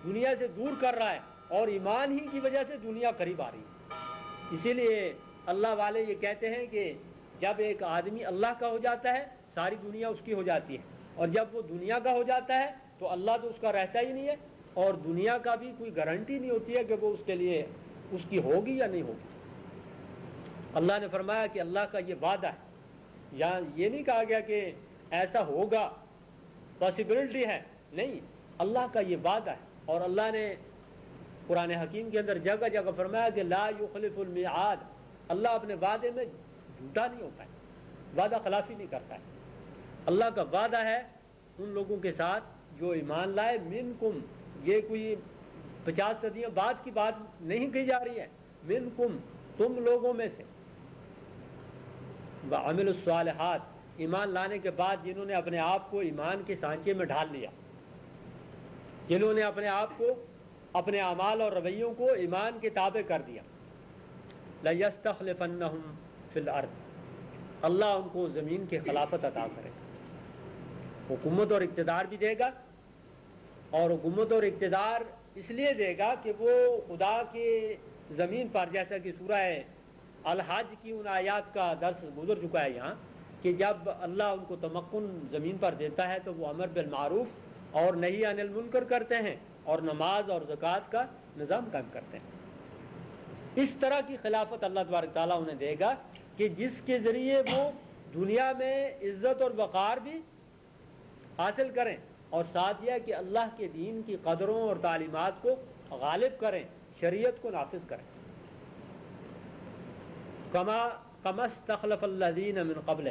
دنیا سے دور کر رہا ہے اور ایمان ہی کی وجہ سے دنیا قریب آ رہی ہے. اسی لیے اللہ والے یہ کہتے ہیں کہ جب ایک آدمی اللہ کا ہو جاتا ہے ساری دنیا اس کی ہو جاتی ہے، اور جب وہ دنیا کا ہو جاتا ہے تو اللہ تو اس کا رہتا ہی نہیں ہے اور دنیا کا بھی کوئی گارنٹی نہیں ہوتی ہے کہ وہ اس کے لیے اس کی ہوگی یا نہیں ہوگی. اللہ نے فرمایا کہ اللہ کا یہ وعدہ ہے، یہاں یہ نہیں کہا گیا کہ ایسا ہوگا، پاسبلٹی ہے، نہیں، اللہ کا یہ وعدہ ہے. اور اللہ نے قرآن حکیم کے اندر جگہ جگہ فرمایا کہ لا یخلف المیعاد، اللہ اپنے وعدے میں جھوٹا نہیں ہوتا ہے، وعدہ خلافی نہیں کرتا ہے. اللہ کا وعدہ ہے ان لوگوں کے ساتھ جو ایمان لائے. منکم، یہ کوئی 50 صدیوں بعد کی بات نہیں کہی جا رہی ہے، منکم، تم لوگوں میں سے، وعملوا الصالحات، ایمان لانے کے بعد جنہوں نے اپنے آپ کو ایمان کے سانچے میں ڈھال لیا، جنہوں نے اپنے آپ کو، اپنے اعمال اور رویوں کو ایمان کے تابع کر دیا. لَيَسْتَخْلِفَنَّهُمْ فِي الْأَرْضِ، اللہ ان کو زمین کے خلافت عطا کرے، حکومت اور اقتدار بھی دے گا. اور حکومت اور اقتدار اس لیے دے گا کہ وہ خدا کے زمین پر، جیسا کہ سورہ الحج کی ان آیات کا درس گزر چکا ہے یہاں، کہ جب اللہ ان کو تمکن زمین پر دیتا ہے تو وہ امر بالمعروف اور نہی عن المنکر کرتے ہیں اور نماز اور زکوٰۃ کا نظام قائم کرتے ہیں. اس طرح کی خلافت اللہ تبارک تعالیٰ انہیں دے گا کہ جس کے ذریعے وہ دنیا میں عزت اور وقار بھی حاصل کریں اور ساتھ یہ کہ اللہ کے دین کی قدروں اور تعلیمات کو غالب کریں، شریعت کو نافذ کریں. کما استخلف الذین من قبلہ،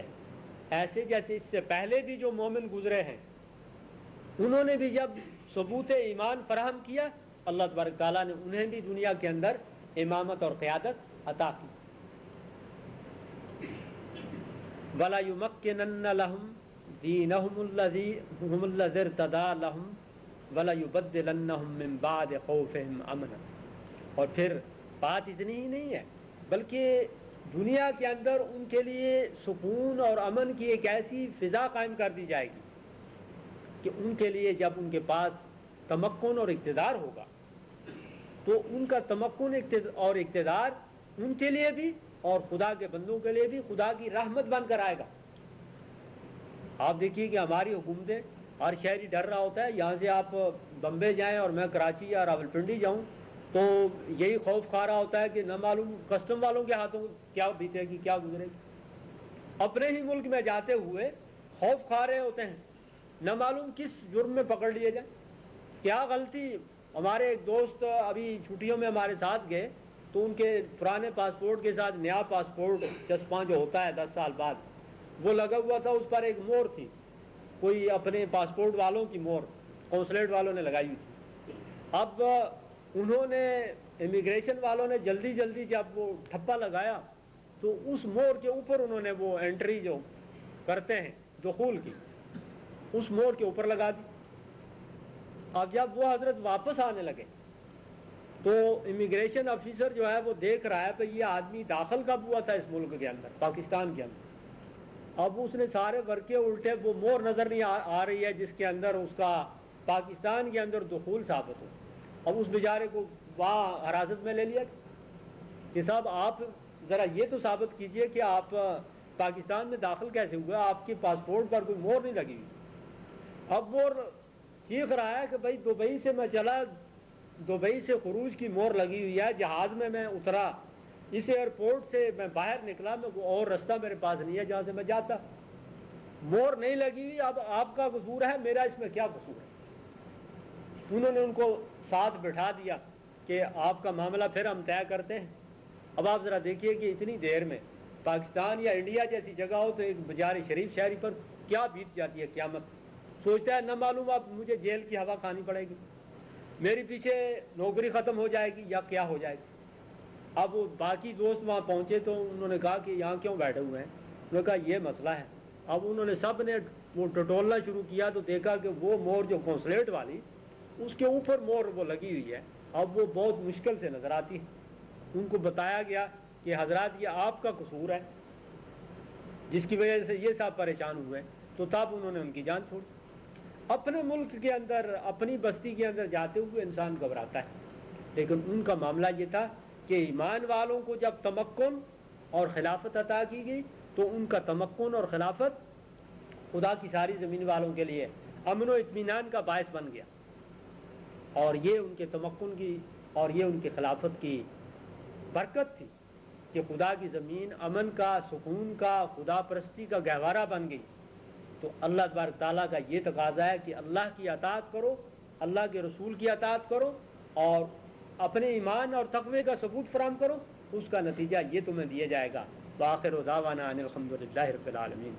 ایسے جیسے اس سے پہلے بھی جو مومن گزرے ہیں انہوں نے بھی جب ثبوت ایمان فراہم کیا، اللہ تبارک تعالیٰ نے انہیں بھی دنیا کے اندر امامت اور قیادت عطا کی. وَلَا يُمَكِّنَنَّ لَهُمْ دِينَهُمُ الَّذِي ارْتَضَىٰ لَهُمْ وَلَيُبَدِّلَنَّهُم مِّن بَعْدِ خَوْفِهِمْ أَمْنًا. اور پھر بات اتنی ہی نہیں ہے بلکہ دنیا کے اندر ان کے لیے سکون اور امن کی ایک ایسی فضا قائم کر دی جائے گی کہ ان کے لیے جب ان کے پاس تمکن اور اقتدار ہوگا تو ان کا تمکن اور اقتدار ان کے لیے بھی اور خدا کے بندوں کے لیے بھی خدا کی رحمت بن کر آئے گا. آپ دیکھیے کہ ہماری حکومتیں، ہر شہری ڈر رہا ہوتا ہے، یہاں سے آپ بمبے جائیں اور میں کراچی یا راولپنڈی جاؤں تو یہی خوف کھا رہا ہوتا ہے کہ نہ معلوم کسٹم والوں کے ہاتھوں کیا بیتے گی، کیا گزرے گی. اپنے ہی ملک میں جاتے ہوئے خوف کھا رہے ہوتے ہیں، نہ معلوم کس جرم میں پکڑ لیے جائیں، کیا غلطی. ہمارے ایک دوست ابھی چھٹیوں میں ہمارے ساتھ گئے تو ان کے پرانے پاسپورٹ کے ساتھ نیا پاسپورٹ چسپاں جو ہوتا ہے 10 سال بعد، وہ لگا ہوا تھا، اس پر ایک مور تھی، کوئی اپنے پاسپورٹ والوں کی مور قونصلیٹ والوں نے لگائی ہوئی تھی. اب انہوں نے امیگریشن والوں نے جلدی جلدی جب وہ ٹھپا لگایا تو اس مور کے اوپر انہوں نے وہ انٹری جو کرتے ہیں دخول کی اس مور کے اوپر لگا دی. اب جب وہ حضرت واپس آنے لگے تو امیگریشن آفیسر جو ہے وہ دیکھ رہا ہے کہ یہ آدمی داخل کب ہوا تھا اس ملک کے اندر, پاکستان کے اندر. اب اس نے سارے ورقے الٹے, وہ مور نظر نہیں آ رہی ہے جس کے اندر اس کا پاکستان کے اندر دخول ثابت ہو. اب اس بیچارے کو وہاں حراست میں لے لیا کہ صاحب آپ ذرا یہ تو ثابت کیجئے کہ آپ پاکستان میں داخل کیسے ہوئے, آپ کے پاسپورٹ پر کوئی مور نہیں لگی ہوئی. اب وہ چیخ رہا ہے کہ بھائی دبئی سے میں چلا, دبئی سے خروج کی مور لگی ہوئی ہے, جہاز میں اترا, اس ایئرپورٹ سے میں باہر نکلا, میں اور رستہ میرے پاس نہیں ہے جہاں سے میں جاتا, مور نہیں لگی ہوئی. اب آپ کا قصور ہے, میرا اس میں کیا قصور ہے؟ انہوں نے ان کو ساتھ بٹھا دیا کہ آپ کا معاملہ پھر ہم طے کرتے ہیں. اب آپ ذرا دیکھیے کہ اتنی دیر میں پاکستان یا انڈیا جیسی جگہ ہو تو ایک بیچارے شریف شہری پر کیا بیت جاتی ہے قیامت. سوچتا ہے نہ معلوم اب مجھے جیل کی ہوا کھانی پڑے گی, میری پیچھے نوکری ختم ہو جائے گی یا کیا ہو جائے گی. اب وہ باقی دوست وہاں پہنچے تو انہوں نے کہا کہ یہاں کیوں بیٹھے ہوئے ہیں؟ انہوں نے کہا یہ مسئلہ ہے. اب انہوں نے سب نے وہ ٹٹولنا شروع کیا تو دیکھا کہ وہ مور جو قونصلیٹ والی اس کے اوپر مور وہ لگی ہوئی ہے. اب وہ بہت مشکل سے نظر آتی ہے. ان کو بتایا گیا کہ حضرات یہ آپ کا قصور ہے جس کی وجہ سے یہ سب پریشان ہوئے. تو تب انہوں نے ان کی جان چھوڑی. اپنے ملک کے اندر, اپنی بستی کے اندر جاتے ہوئے انسان گھبراتا ہے, لیکن ان کا معاملہ یہ تھا کہ ایمان والوں کو جب تمکن اور خلافت عطا کی گئی تو ان کا تمکن اور خلافت خدا کی ساری زمین والوں کے لیے امن و اطمینان کا باعث بن گیا. اور یہ ان کے تمکن کی اور یہ ان کی خلافت کی برکت تھی کہ خدا کی زمین امن کا, سکون کا, خدا پرستی کا گہوارہ بن گئی. تو اللہ تبارک تعالیٰ کا یہ تقاضا ہے کہ اللہ کی اطاعت کرو, اللہ کے رسول کی اطاعت کرو اور اپنے ایمان اور تقوی کا ثبوت فراہم کرو, اس کا نتیجہ یہ تمہیں دیا جائے گا. وآخر دعوانا ان الحمدللہ رب العالمین.